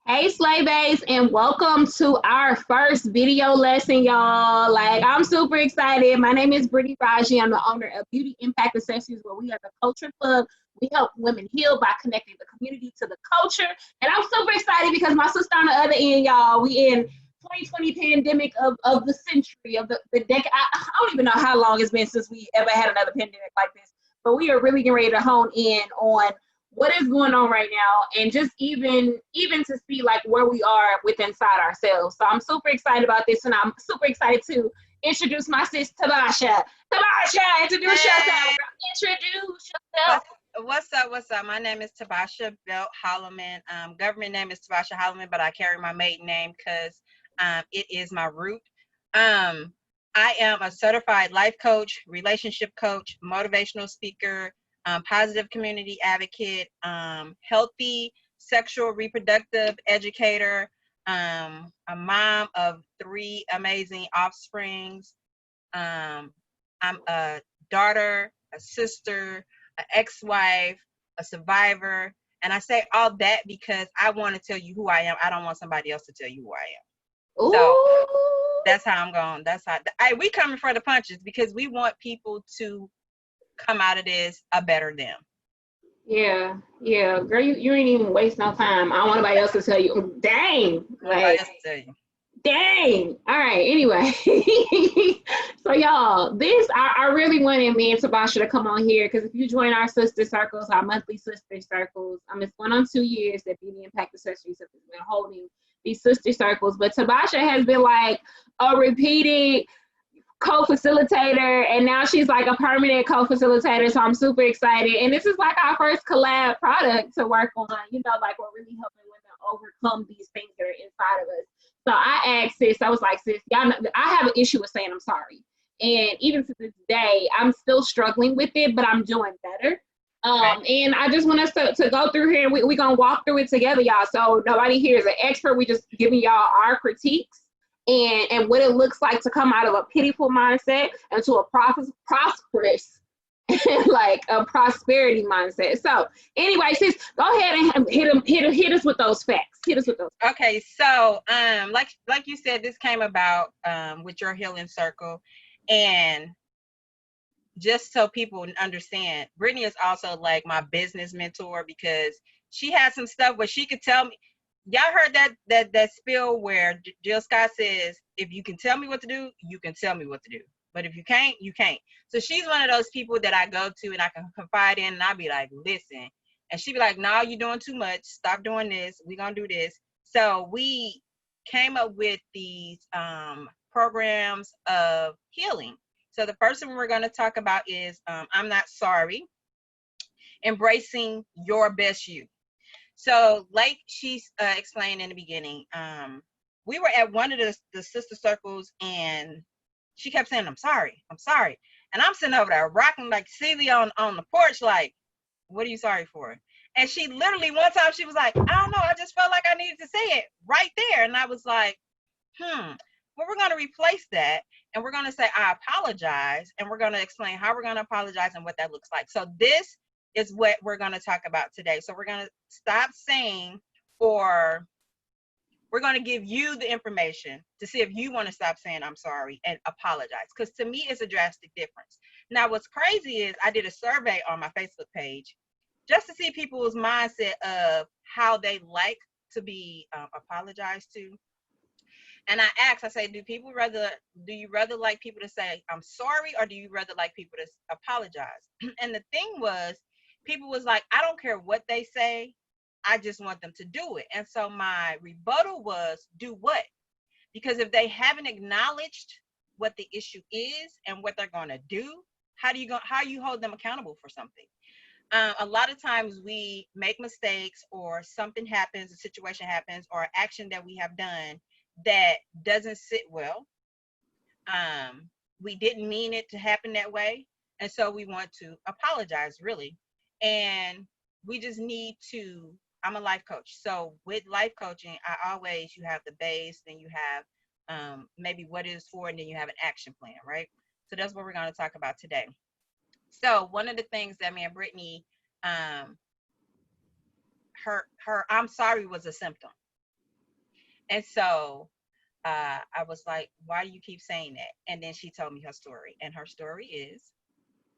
Hey, Slay Bays, and welcome to our first video lesson, y'all. Like, I'm super excited. My name is Brittany Raji. I'm the owner of Beauty Impact Accessories, where we are the culture plug. We help women heal by connecting the community to the culture. And I'm super excited because my sister on the other end, y'all, we in 2020 pandemic of the century, of the decade. I don't even know how long it's been since we ever had another pandemic like this. But we are really getting ready to hone in on what is going on right now, and just even to see like where we are with inside ourselves. So I'm super excited about this, and I'm super excited to introduce my sis Tabasha. Tabasha, introduce yourself. Introduce yourself. What's up? My name is Tabasha Belt-Holloman. Government name is Tabasha Holloman, but I carry my maiden name because it is my root. I am a certified life coach, relationship coach, motivational speaker, positive community advocate, healthy sexual reproductive educator, a mom of 3 amazing offsprings. I'm a daughter, a sister, an ex-wife, a survivor. And I say all that because I want to tell you who I am. I don't want somebody else to tell you who I am. Ooh. So that's how I'm going. That's how we coming for the punches because we want people to come out of this a better them. Yeah, girl, you ain't even waste no time. I don't want nobody else to tell you. Dang, like, dang. All right, anyway. So y'all, this I really wanted me and Tabasha to come on here because if you join our sister circles, our monthly sister circles, it's going on 2 years that Beauty Impact Accessories have been holding these sister circles. But Tabasha has been like a repeated co-facilitator, and now she's like a permanent co-facilitator, so I'm super excited. And this is like our first collab product to work on, like we're really helping women overcome these things that are inside of us. So I asked sis, I was like, sis, y'all know, I have an issue with saying I'm sorry, and even to this day I'm still struggling with it, but I'm doing better. And I just want us to go through here, and we're gonna walk through it together, y'all. So nobody here is an expert. We just giving y'all our critiques and what it looks like to come out of a pitiful mindset into a prosperous, like a prosperity mindset. So anyway, sis, go ahead and hit us with those facts. Okay, so like you said, this came about with your healing circle, and just so people understand, Brittany is also like my business mentor because she has some stuff where she could tell me. Y'all heard that spiel where Jill Scott says, if you can tell me what to do, you can tell me what to do. But if you can't, you can't. So she's one of those people that I go to and I can confide in, and I'll be like, listen. And she'd be like, no, you're doing too much. Stop doing this. We're going to do this. So we came up with these programs of healing. So the first one we're going to talk about is I'm Not Sorry, Embracing Your Best You. So like she explained in the beginning, we were at one of the sister circles, and she kept saying, I'm sorry. And I'm sitting over there rocking like Celia on the porch, like, what are you sorry for? And she literally, one time she was like, I don't know, I just felt like I needed to say it right there. And I was like, well, we're going to replace that, and we're going to say, I apologize, and we're going to explain how we're going to apologize and what that looks like. So this is what we're going to talk about today. So we're going to stop saying, or we're going to give you the information to see if you want to stop saying I'm sorry and apologize. Because to me, it's a drastic difference. Now, what's crazy is I did a survey on my Facebook page just to see people's mindset of how they like to be apologized to. And I asked, I say, do you rather like people to say I'm sorry, or do you rather like people to apologize? And the thing was, people was like, I don't care what they say, I just want them to do it. And so my rebuttal was, do what? Because if they haven't acknowledged what the issue is and what they're going to do, how you hold them accountable for something? A lot of times we make mistakes, or something happens, a situation happens, or action that we have done that doesn't sit well. We didn't mean it to happen that way, and so we want to apologize, really. And we just need to, I'm a life coach, so with life coaching, you have the base, then you have maybe what it is for, and then you have an action plan, right? So that's what we're going to talk about today. So one of the things that me and Brittany, her I'm sorry was a symptom. And so I was like, why do you keep saying that? And then she told me her story, and her story is.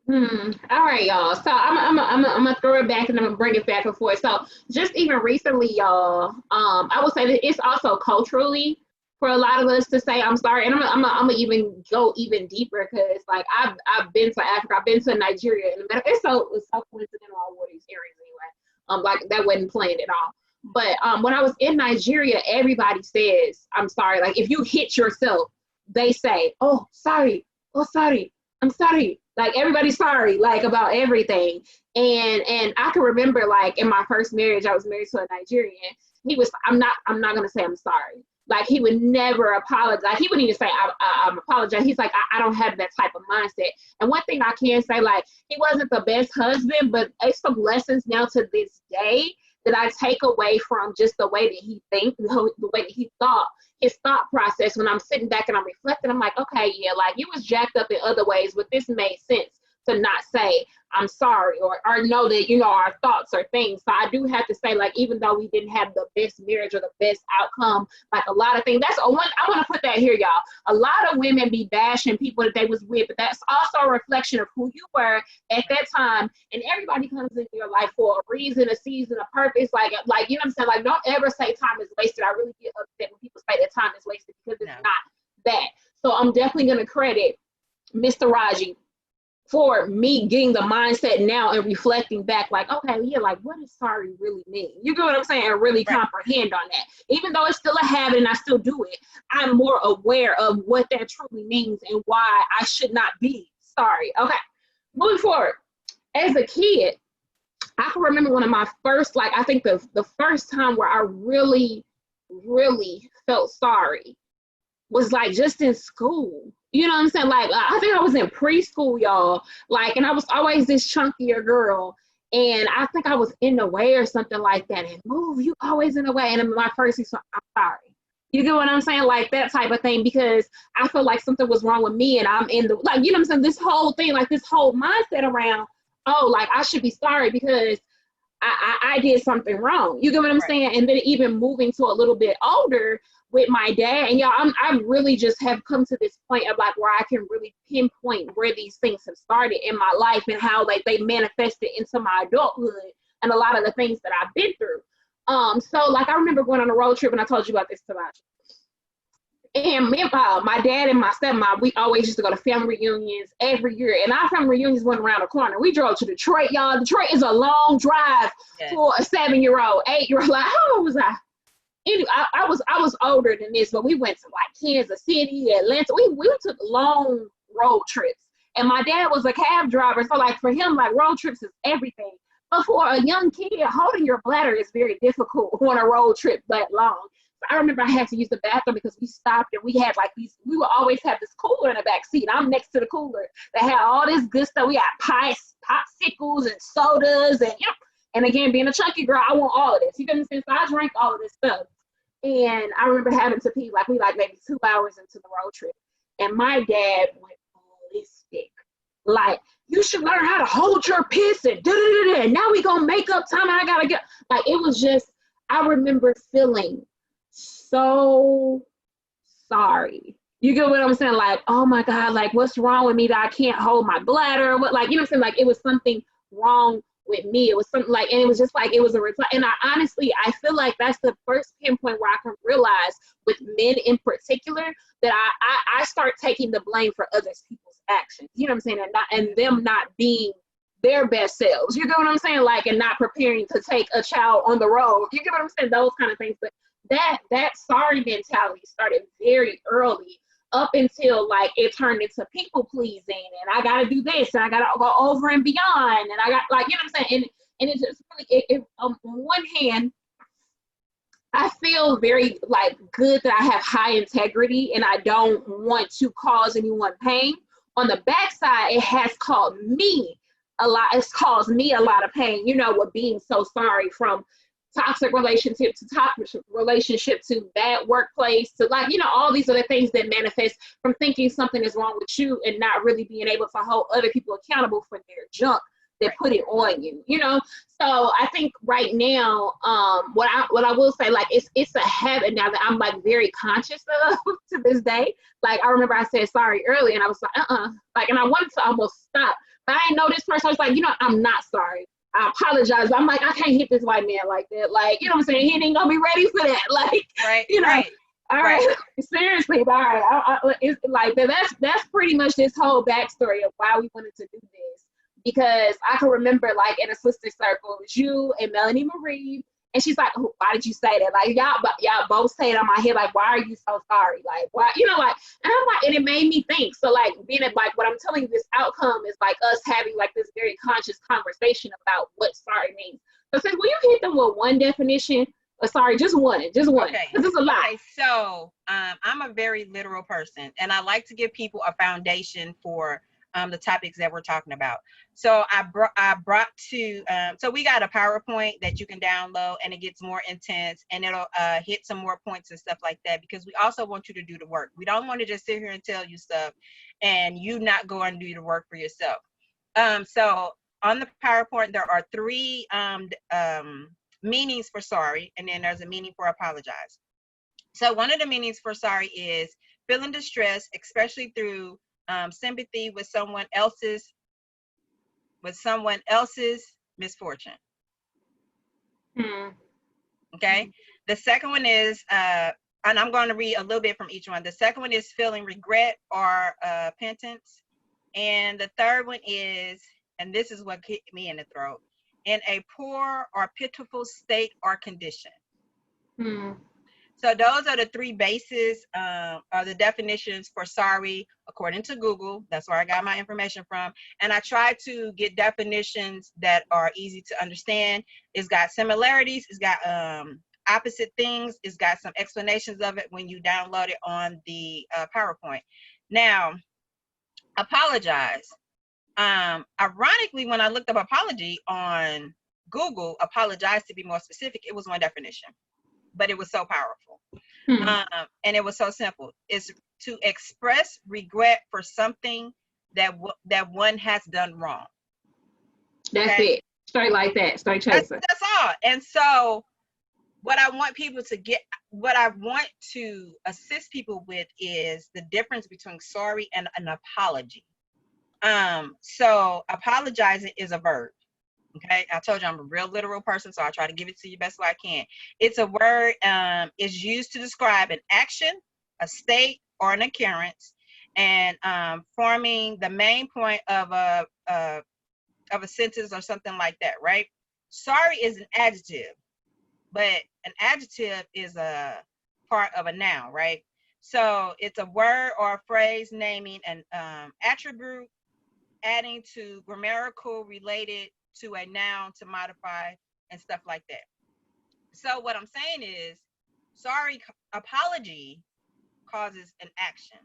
All right, y'all. So I'm gonna throw it back and I'm gonna bring it back and forth. So just even recently, y'all, I would say that it's also culturally for a lot of us to say I'm sorry, and I'm gonna even go even deeper because like I've been to Africa, I've been to Nigeria, and it's so coincidental all over these areas anyway. Like that wasn't planned at all. But when I was in Nigeria, everybody says I'm sorry. Like if you hit yourself, they say, "Oh, sorry. Oh, sorry. I'm sorry." Like everybody's sorry, like about everything. And I can remember like in my first marriage, I was married to a Nigerian. He was, I'm not gonna say I'm sorry. Like he would never apologize. He wouldn't even say I'm apologize. He's like, I don't have that type of mindset. And one thing I can say, like he wasn't the best husband, but it's some lessons now to this day that I take away from just the way that he thinks, the way that he thought, his thought process. When I'm sitting back and I'm reflecting, I'm like, okay, yeah, like you was jacked up in other ways, but this made sense to not say I'm sorry or know that, you know, our thoughts are things. So I do have to say, like, even though we didn't have the best marriage or the best outcome, like a lot of things, that's one, I want to put that here, y'all. A lot of women be bashing people that they was with, but that's also a reflection of who you were at that time. And everybody comes into your life for a reason, a season, a purpose. Like, you know what I'm saying? Like, don't ever say time is wasted. I really get upset when people say that time is wasted because it's not that. So I'm definitely going to credit Mr. Raji for me getting the mindset now and reflecting back, like, okay, yeah, like what does sorry really mean? You get what I'm saying? And really comprehend on that. Even though it's still a habit and I still do it, I'm more aware of what that truly means and why I should not be sorry. Okay, moving forward. As a kid, I can remember one of my first, like, I think the first time where I really, really felt sorry was like just in school. You know what I'm saying? Like, I think I was in preschool, y'all. Like, and I was always this chunkier girl. And I think I was in the way or something like that. And move, you always in the way. And my first is, I'm sorry. You get what I'm saying? Like that type of thing, because I feel like something was wrong with me and I'm in the, like, you know what I'm saying? This whole thing, like this whole mindset around, oh, like I should be sorry because I did something wrong. You get what I'm saying? And then even moving to a little bit older, with my dad, and y'all, I really just have come to this point of like where I can really pinpoint where these things have started in my life and how like they manifested into my adulthood and a lot of the things that I've been through. So like I remember going on a road trip, and I told you about this, Tabasha. And me, my dad and my stepmom, we always used to go to family reunions every year. And our family reunions went around the corner. We drove to Detroit, y'all. Detroit is a long drive for a 7-year-old, 8-year-old. Like, how old was I? I was older than this, but we went to like Kansas City, Atlanta. We took long road trips, and my dad was a cab driver, so like for him, like road trips is everything. But for a young kid, holding your bladder is very difficult on a road trip that long. So I remember I had to use the bathroom because we stopped and we had like these. We would always have this cooler in the back seat. I'm next to the cooler that had all this good stuff. We got popsicles and sodas, and you know. And again, being a chunky girl, I want all of this. You know what I'm saying? So I drank all of this stuff. And I remember having to pee, like we like maybe 2 hours into the road trip. And my dad went ballistic. Like, you should learn how to hold your piss and da-da-da-da. And now we gonna make up time and I gotta get, like, it was just, I remember feeling so sorry. You get what I'm saying? Like, oh my God, like what's wrong with me that I can't hold my bladder? What, like, you know what I'm saying? Like it was something wrong with me. It was something like, and it was just like, it was a reply. And I honestly, I feel like that's the first pinpoint where I can realize with men in particular that I start taking the blame for other people's actions. You know what I'm saying? And them not being their best selves. You get what I'm saying? Like, and not preparing to take a child on the road. You get what I'm saying? Those kind of things. But that sorry mentality started very early, up until like it turned into people pleasing, and I gotta do this, and I gotta go over and beyond, and I got, like, you know what I'm saying, and it just really, on one hand, I feel very like good that I have high integrity and I don't want to cause anyone pain. On the backside, it has caused me a lot. It's caused me a lot of pain, you know, with being so sorry, from toxic relationship to bad workplace to, like, you know, all these other things that manifest from thinking something is wrong with you and not really being able to hold other people accountable for their junk that put it on you, you know? So I think right now, what I will say, like, it's a habit now that I'm like very conscious of to this day. Like, I remember I said sorry earlier and I was like, like, and I wanted to almost stop, but I didn't know this person. I was like, you know, I'm not sorry. I apologize. But I'm like, I can't hit this white man like that. Like, you know what I'm saying? He ain't gonna be ready for that. Like, you know, all right, seriously, but all right. It's like that's pretty much this whole backstory of why we wanted to do this. Because I can remember, like, in a sister circle, it was you and Melanie Marie, and she's like, oh, why did you say that? Like, y'all both say it on my head, like, why are you so sorry? Like, why, you know, like, and I'm like, and it made me think. So, like, being at, like, what I'm telling you, this outcome is like us having like this very conscious conversation about what sorry means. So, since will you hit them with one definition? Sorry, just one, because it's a lot. Okay, so I'm a very literal person, and I like to give people a foundation for the topics that we're talking about. So I brought to, so we got a PowerPoint that you can download, and it gets more intense, and it'll hit some more points and stuff like that, because we also want you to do the work. We don't want to just sit here and tell you stuff and you not go and do the work for yourself. So on the PowerPoint, there are 3 meanings for sorry, and then there's a meaning for apologize. So one of the meanings for sorry is feeling distress, especially through sympathy with someone else's misfortune. Okay. The second one is and I'm going to read a little bit from each one. The second one is feeling regret or penitence, and the third one is, and this is what hit me in the throat, in a poor or pitiful state or condition. So those are the 3 bases, or the definitions for sorry, according to Google. That's where I got my information from. And I try to get definitions that are easy to understand. It's got similarities. It's got opposite things. It's got some explanations of it when you download it on the PowerPoint. Now, apologize. Ironically, when I looked up apology on Google, apologize, to be more specific, it was one definition, but it was so powerful. And it was so simple. It's to express regret for something that one has done wrong. That's it. Straight like that. Straight chaser. That's all. And so what I want people to get, what I want to assist people with is the difference between sorry and an apology. So apologizing is a verb. Okay, I told you I'm a real literal person, so I try to give it to you best way I can. It's a word, is used to describe an action, a state, or an occurrence, and forming the main point of a sentence or something like that, right? Sorry is an adjective, but an adjective is a part of a noun, right? So it's a word or a phrase naming an attribute, adding to grammatical related to a noun to modify and stuff like that. So what I'm saying is, sorry, apology causes an action.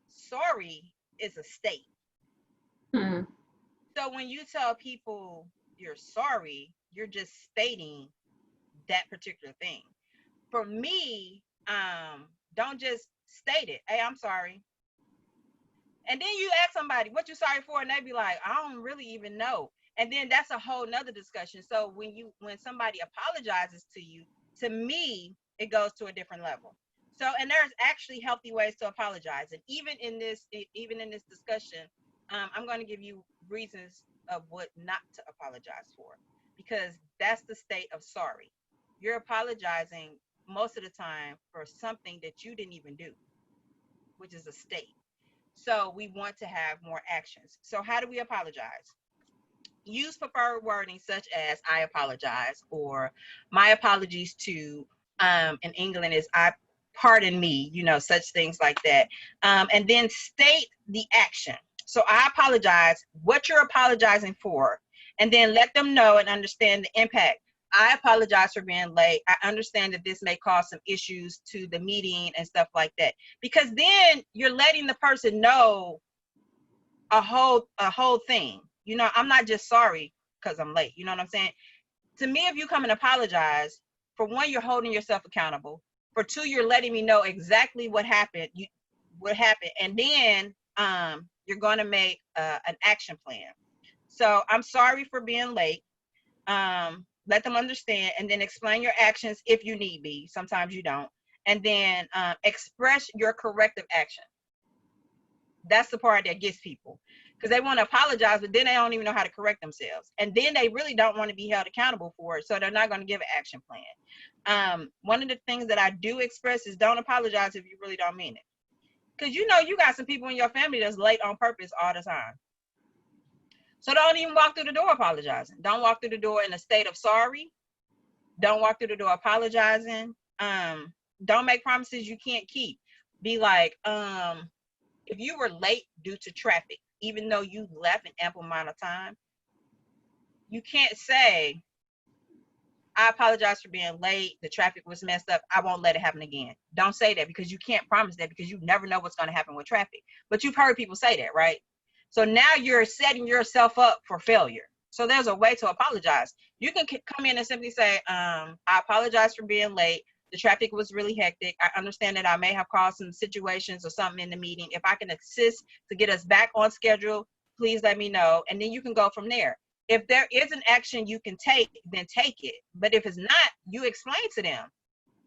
Sorry is a state. So when you tell people you're sorry, you're just stating that particular thing. For me, don't just state it. Hey, I'm sorry. And then you ask somebody, what you sorry for? And they be like, I don't really even know. And then that's a whole nother discussion. So when somebody apologizes to you, to me, it goes to a different level. So, and there's actually healthy ways to apologize. And even in this discussion, I'm going to give you reasons of what not to apologize for, because that's the state of sorry. You're apologizing most of the time for something that you didn't even do, which is a state. So we want to have more actions. So how do we apologize? Use preferred wording such as I apologize, or my apologies to, in England is I pardon me, you know, such things like that. And then state the action. So I apologize, what you're apologizing for, and then let them know and understand the impact. I apologize for being late. I understand that this may cause some issues to the meeting and stuff like that, because then you're letting the person know a whole thing. You know, I'm not just sorry because I'm late. You know what I'm saying? To me, if you come and apologize, for one, you're holding yourself accountable. For two, you're letting me know exactly what happened. And then you're going to make an action plan. So I'm sorry for being late. Let them understand, and then explain your actions if you need be. Sometimes you don't. And then express your corrective action. That's the part that gets people, because they want to apologize, but then they don't even know how to correct themselves. And then they really don't want to be held accountable for it. So they're not going to give an action plan. One of the things that I do express is don't apologize if you really don't mean it. Because you know you got some people in your family that's late on purpose all the time. So don't even walk through the door apologizing. Don't walk through the door in a state of sorry. Don't walk through the door apologizing. Don't make promises you can't keep. Be like, if you were late due to traffic, even though you left an ample amount of time, you can't say, I apologize for being late. The traffic was messed up. I won't let it happen again. Don't say that, because you can't promise that, because you never know what's going to happen with traffic. But you've heard people say that, right? So now you're setting yourself up for failure. So there's a way to apologize. You can come in and simply say, I apologize for being late. The traffic was really hectic. I understand that I may have caused some situations or something in the meeting. If I can assist to get us back on schedule, please let me know. And then you can go from there. If there is an action you can take, then take it. But if it's not, you explain to them,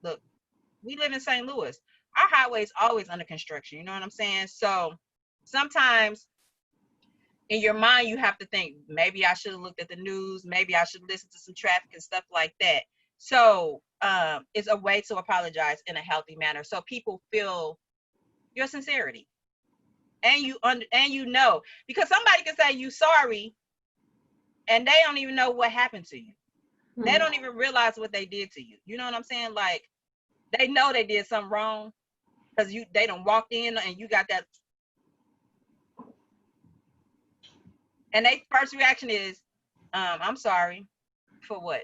look, we live in St. Louis. Our highway is always under construction. You know what I'm saying? So sometimes in your mind, you have to think, maybe I should have looked at the news. Maybe I should listen to some traffic and stuff like that. So it's a way to apologize in a healthy manner, so people feel your sincerity, and you know, because somebody can say you sorry, and they don't even know what happened to you. They don't even realize what they did to you. You know what I'm saying? Like, they know they did something wrong because they done walked in and you got that. And their first reaction is, I'm sorry for what?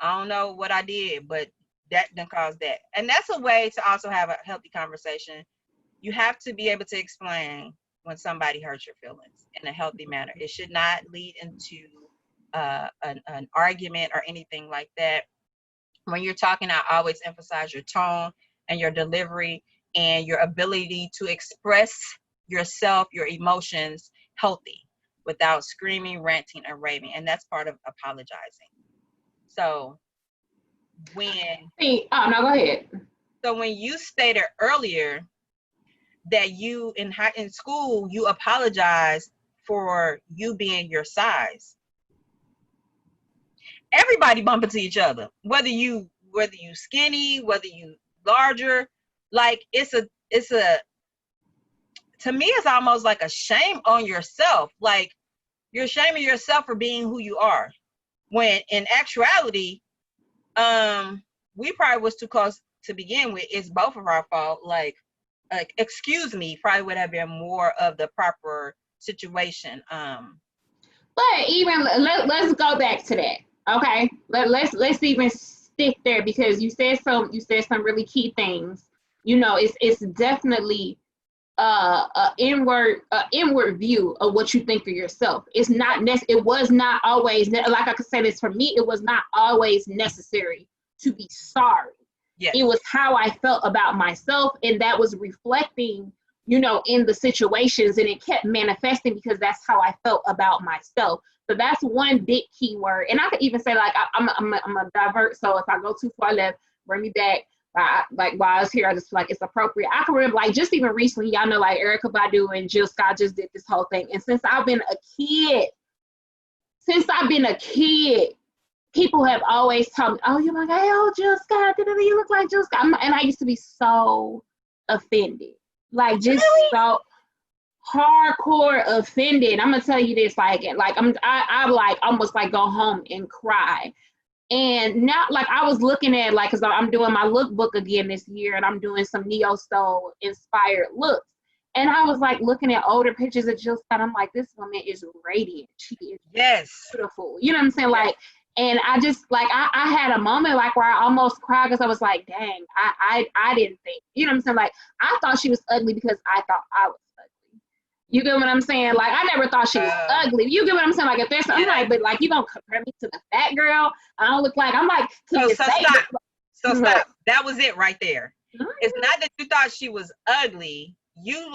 I don't know what I did, but that done caused that. And that's a way to also have a healthy conversation. You have to be able to explain when somebody hurts your feelings in a healthy manner. It should not lead into an argument or anything like that. When you're talking, I always emphasize your tone and your delivery and your ability to express yourself, your emotions healthy, without screaming, ranting, and raving. And that's part of apologizing. So go ahead. So when you stated earlier that you in school, you apologized for you being your size. Everybody bump into each other, whether you skinny, whether you larger. Like it's a to me, it's almost like a shame on yourself. Like you're shaming yourself for being who you are, when in actuality, we probably was too close to begin with. It's both of our fault. Like excuse me probably would have been more of the proper situation. But even let's go back to that. Okay, let's even stick there, because you said some really key things. You know, it's definitely a inward view of what you think of yourself. It's not it was not always, like I could say this, for me, it was not always necessary to be sorry. Yes. It was how I felt about myself, and that was reflecting, you know, in the situations, and it kept manifesting because that's how I felt about myself. So that's one big key word. And I could even say, like, I'm a divert. So if I go too far left, bring me back. Like while I was here, I just feel like it's appropriate. I can remember, like, just even recently, y'all know, like Erykah Badu and Jill Scott just did this whole thing. And since I've been a kid, people have always told me, oh, you're like, hey, oh, Jill Scott, you look like Jill Scott. And I used to be so offended, like just really? So hardcore offended. I'm gonna tell you this, I like almost like go home and cry. And now, like, I was looking at, like, because I'm doing my lookbook again this year, and I'm doing some neo-soul inspired looks. And I was like looking at older pictures of Jill Scott. I'm like, this woman is radiant. She is beautiful. You know what I'm saying? Yes. Like, and I just, like, I had a moment, like, where I almost cried, because I was like, dang, I didn't think, you know what I'm saying? Like, I thought she was ugly because I thought I was ugly. You get what I'm saying? Like, I never thought she was ugly. You get what I'm saying? Like, if there's something, I'm like, but like, you gonna compare me to the fat girl? I don't look like, I'm like, stop. Stop. That was it right there. Mm-hmm. It's not that you thought she was ugly. you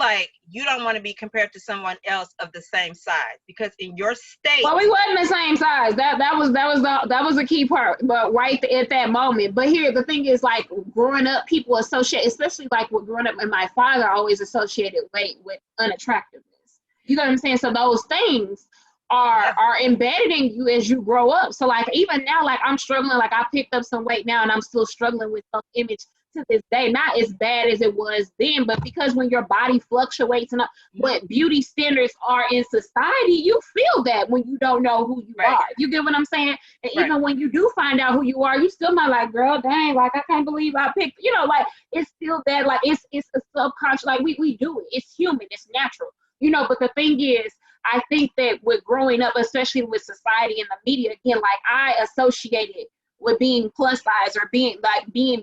don't want to be compared to someone else of the same size, because in your state. Well, we wasn't the same size. That was a key part, but right at that moment. But here, the thing is, like, growing up, people associate, especially like with growing up, and my father always associated weight with unattractiveness. You know what I'm saying? So those things are embedded in you as you grow up. So like even now, like I'm struggling, like I picked up some weight now and I'm still struggling with self-image to this day. Not as bad as it was then, but because when your body fluctuates and what beauty standards are in society, you feel that when you don't know who you are. You get what I'm saying? And even when you do find out who you are, you still not like, girl, dang, like I can't believe I picked, you know, like it's still that, like it's a subconscious, like we do it. It's human, it's natural. You know, but the thing is, I think that with growing up, especially with society and the media, again, like I associate it with being plus size or being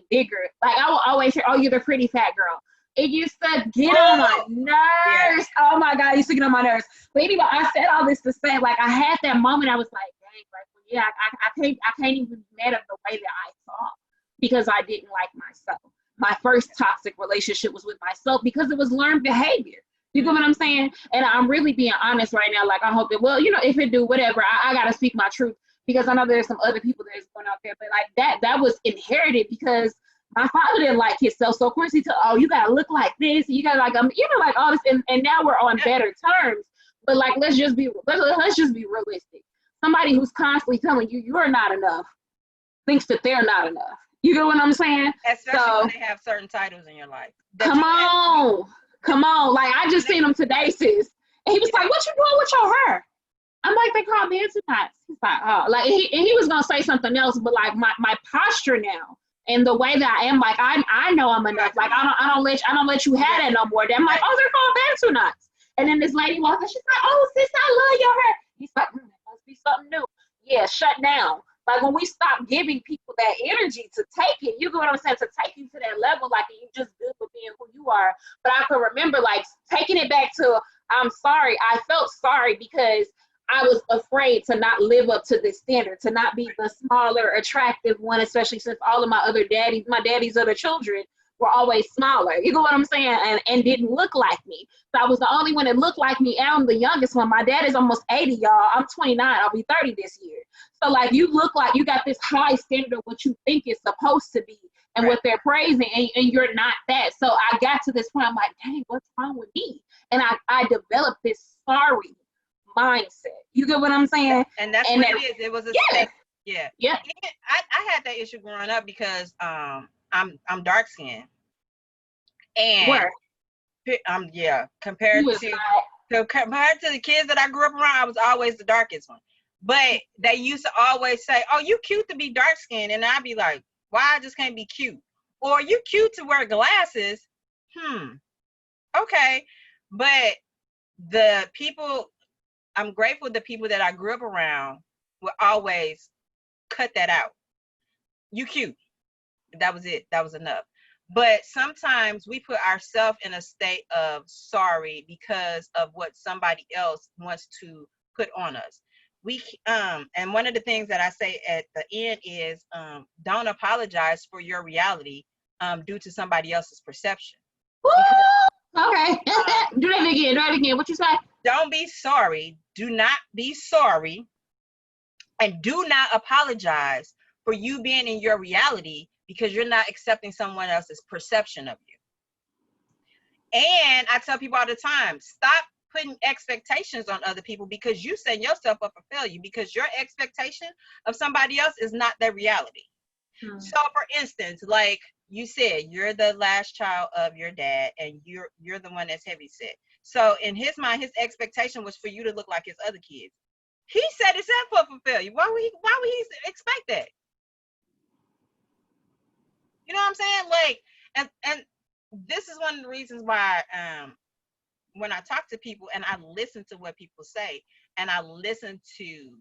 bigger. Like I will always say, oh, you're the pretty fat girl. It used to get on my nerves. Yeah. Oh my God, it used to get on my nerves. But anyway, I said all this to say, like I had that moment, I was like, dang, like, yeah, I can't even be mad at the way that I thought because I didn't like myself. My first toxic relationship was with myself because it was learned behavior. You get what I'm saying? And I'm really being honest right now. Like, I hope that, well, you know, if it do, whatever, I got to speak my truth because I know there's some other people that's going out there. But like that was inherited because my father didn't like himself. So of course he told, oh, you got to look like this. You got to like, you know, like all this. And now we're on better terms. But like, let's just be realistic. Somebody who's constantly telling you you're not enough thinks that they're not enough. You get what I'm saying? Especially when they have certain titles in your life. Come on, like I just seen him today, sis. And he was like, what you doing with your hair? I'm like, they call me tonight. He's like, oh, like he was gonna say something else, but like my posture now and the way that I am, like I know I'm enough. Like I don't let you have that no more. I'm like, oh, they're called bantu knots. And then this lady walks in, she's like, oh sis, I love your hair. He's like, that must be something new. Yeah, shut down. Like when we stop giving people that energy to take it, you get what I'm saying, to take you to that level, like you just good for being who you are. But I can remember like taking it back to, I'm sorry. I felt sorry because I was afraid to not live up to this standard, to not be the smaller, attractive one, especially since all of my daddy's other children were always smaller. You know what I'm saying? And didn't look like me. So I was the only one that looked like me. And I'm the youngest one. My dad is almost 80, y'all. I'm 29. I'll be 30 this year. So like you look like you got this high standard of what you think it's supposed to be and what they're praising, and you're not that. So I got to this point, I'm like, dang, what's wrong with me? And I developed this sorry mindset. You get what I'm saying? And that's what it is. It was a state. Yeah. I had that issue growing up because I'm dark skinned. And compared to the kids that I grew up around, I was always the darkest one. But they used to always say, oh, you cute to be dark skinned. And I'd be like, why I just can't be cute? Or you cute to wear glasses. Okay. But the people, I'm grateful the people that I grew up around would always cut that out. You cute. That was it. That was enough. But sometimes we put ourselves in a state of sorry because of what somebody else wants to put on us. And one of the things that I say at the end is don't apologize for your reality due to somebody else's perception. Okay. Do that again. What you say? Don't be sorry. Do not be sorry. And do not apologize for you being in your reality because you're not accepting someone else's perception of you. And I tell people all the time, stop putting expectations on other people because you set yourself up for failure because your expectation of somebody else is not their reality. So for instance, like you said, you're the last child of your dad and you're the one that's heavy set. So in his mind, his expectation was for you to look like his other kids. He set himself up for failure. Why would he expect that? You know what I'm saying? Like, and this is one of the reasons why when I talk to people and I listen to what people say and I listen to,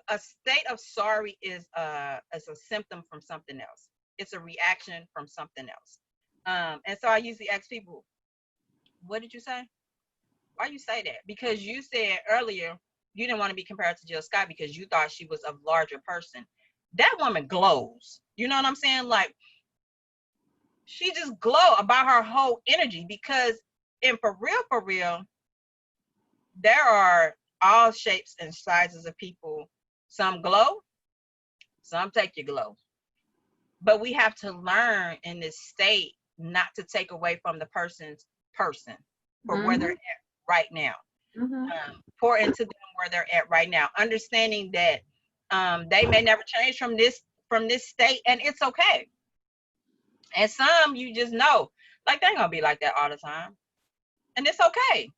a state of sorry is a symptom from something else. It's a reaction from something else. And so I usually ask people, what did you say? Why you say that? Because you said earlier you didn't want to be compared to Jill Scott because you thought she was a larger person. That woman glows. You know what I'm saying? Like, she just glow about her whole energy, because and for real, there are all shapes and sizes of people. Some glow, some take your glow. But we have to learn in this state not to take away from the person's person for where they're at right now. Pour into them where they're at right now, understanding that they may never change from this state, and it's okay. And some you just know, like, they ain't gonna be like that all the time, and it's okay.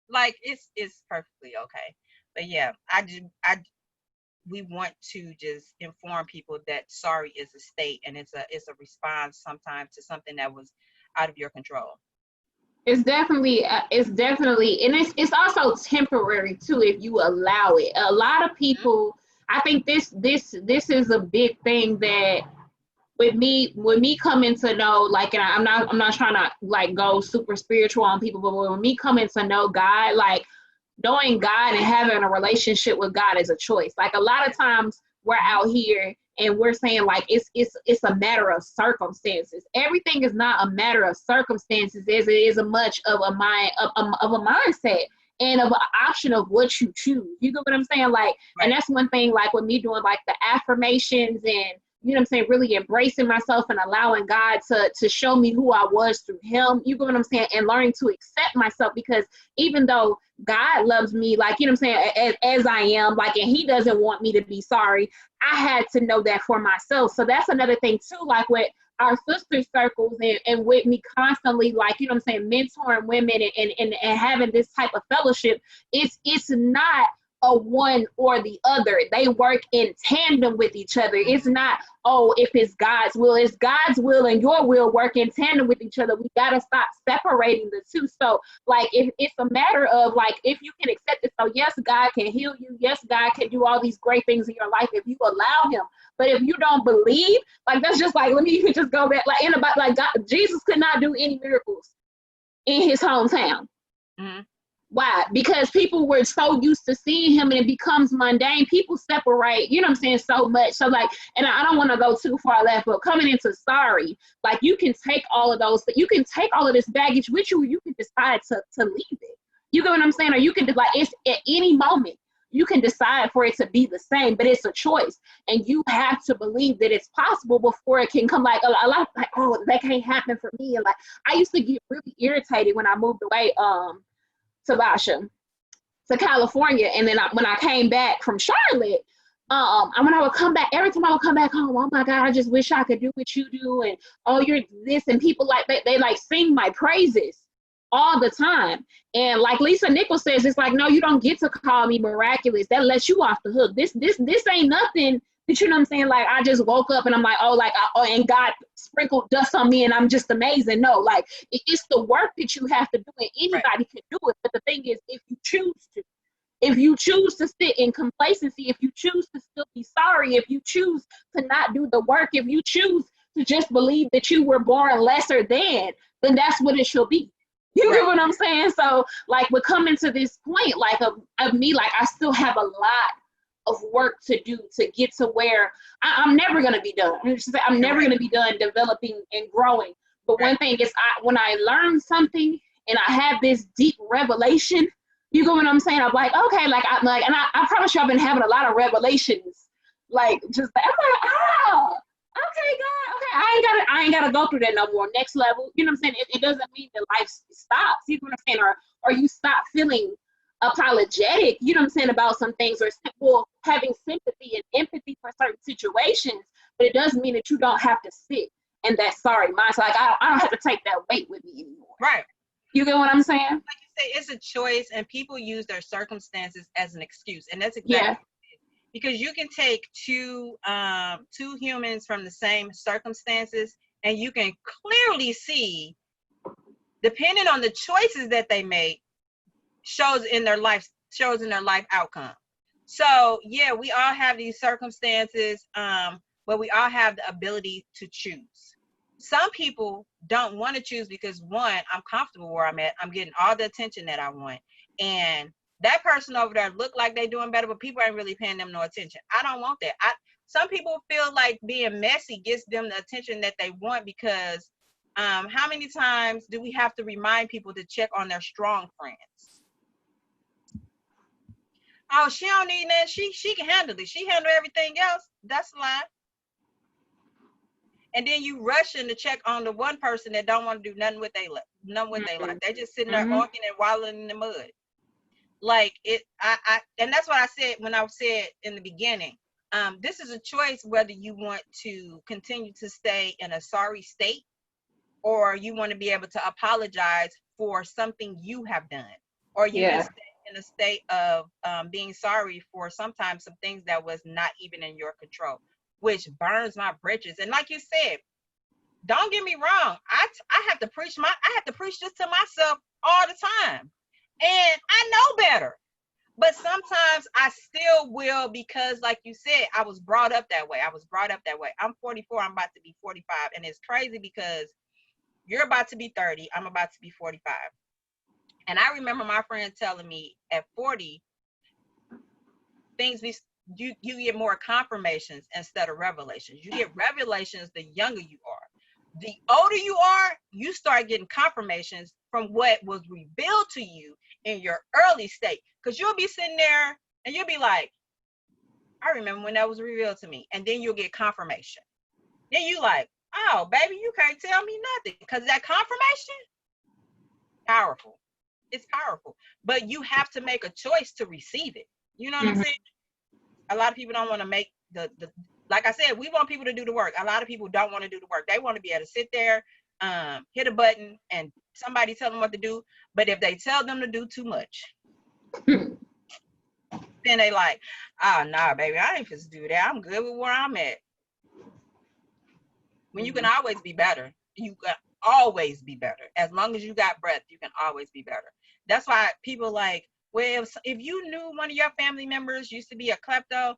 Like, it's perfectly okay. But yeah, we want to just inform people that sorry is a state, and it's a response sometimes to something that was out of your control. It's definitely, and it's also temporary too if you allow it. A lot of people, I think this is a big thing that with me coming to know, like, and I'm not trying to like go super spiritual on people, but when me coming to know God, like, knowing God and having a relationship with God is a choice. Like, a lot of times we're out here and we're saying like it's a matter of circumstances. Everything is not a matter of circumstances as it is a much of a mindset and of an option of what you choose. You get what I'm saying? Like, right. And that's one thing, like with me doing like the affirmations and, you know what I'm saying, really embracing myself and allowing God to show me who I was through him, you get what I'm saying, and learning to accept myself, because even though God loves me, like, you know what I'm saying, as I am, like, and he doesn't want me to be sorry, I had to know that for myself. So that's another thing too, like with our sister circles and with me constantly, like, you know what I'm saying, mentoring women and having this type of fellowship, it's not a one or the other. They work in tandem with each other. It's not, oh, if it's God's will, it's God's will and your will work in tandem with each other. We gotta stop separating the two. So like, if it's a matter of like, if you can accept it, so yes, God can heal you, yes, God can do all these great things in your life if you allow him. But if you don't believe, like, that's just like, let me even just go back, like, in about, like, God, Jesus could not do any miracles in his hometown. Why? Because people were so used to seeing him and it becomes mundane. People separate, you know what I'm saying, so much. So like, and I don't want to go too far left, but coming into sorry, like, you can take all of those, you can take all of this baggage with you, you can decide to leave it. You get what I'm saying? Or you can, like, it's at any moment, you can decide for it to be the same, but it's a choice. And you have to believe that it's possible before it can come. Like, a lot, like, oh, that can't happen for me. And like, I used to get really irritated when I moved away, Tabasha, to California, and then when I came back from Charlotte, when I would come back, every time I would come back home, oh my God, I just wish I could do what you do, and oh, you're this, and people like they like sing my praises all the time. And like Lisa Nichols says, it's like, no, you don't get to call me miraculous. That lets you off the hook. This ain't nothing. But you know what I'm saying? Like, I just woke up and I'm like, oh, like, and God sprinkled dust on me and I'm just amazing. No, like, it's the work that you have to do, and anybody can do it. But the thing is, if you choose to sit in complacency, if you choose to still be sorry, if you choose to not do the work, if you choose to just believe that you were born lesser than, then that's what it shall be. You get what I'm saying? So like, we're coming to this point, like, of me, like, I still have a lot of work to do to get to where I'm never going to be done. I'm never going to be done developing and growing. But one thing is, when I learn something and I have this deep revelation, you get what I'm saying? I'm like, okay, like, I promise you, I've been having a lot of revelations. Like, just, I'm like, oh, okay, God, okay, I ain't gotta go through that no more. Next level, you know what I'm saying? It doesn't mean that life stops. You know what I'm saying? Or you stop feeling apologetic, you know what I'm saying, about some things, or well, having sympathy and empathy for certain situations, but it doesn't mean that you don't have to sit in that sorry mindset. Like, I don't have to take that weight with me anymore. Right. You get what I'm saying? Like you say, it's a choice, and people use their circumstances as an excuse, and that's exactly because you can take two humans from the same circumstances, and you can clearly see, depending on the choices that they make, shows in their life outcome. So yeah, we all have these circumstances, but we all have the ability to choose. Some people don't want to choose because, one, I'm comfortable where I'm at, I'm getting all the attention that I want, and that person over there look like they doing better, but people ain't really paying them no attention. I don't want that. Some people feel like being messy gets them the attention that they want because How many times do we have to remind people to check on their strong friends? Oh, she don't need that. She can handle it. She handle everything else. That's a lie. And then you rushing to check on the one person that don't want to do nothing with they life. They just sitting there honking and wallowing in the mud. Like it, and that's what I said when I said in the beginning. This is a choice whether you want to continue to stay in a sorry state, or you want to be able to apologize for something you have done, or you can stay in a state of being sorry for sometimes some things that was not even in your control, which burns my bridges. And like you said, don't get me wrong, I have to preach this to myself all the time, and I know better. But sometimes I still will, because like you said, I was brought up that way. I'm 44, I'm about to be 45. And it's crazy because you're about to be 30, I'm about to be 45. And I remember my friend telling me at 40, you get more confirmations instead of revelations. You get revelations the younger you are. The older you are, you start getting confirmations from what was revealed to you in your early state. Because you'll be sitting there and you'll be like, I remember when that was revealed to me. And then you'll get confirmation. Then you like, oh, baby, you can't tell me nothing. Because that confirmation, powerful. It's powerful. But you have to make a choice to receive it. You know what I'm saying? A lot of people don't want to make the like I said, we want people to do the work. A lot of people don't want to do the work. They want to be able to sit there, hit a button, and somebody tell them what to do. But if they tell them to do too much, then they like, oh, nah, baby, I ain't supposed to do that. I'm good with where I'm at. When you can always be better. You can always be better. As long as you got breath, you can always be better. That's why people like, well, if you knew one of your family members used to be a klepto,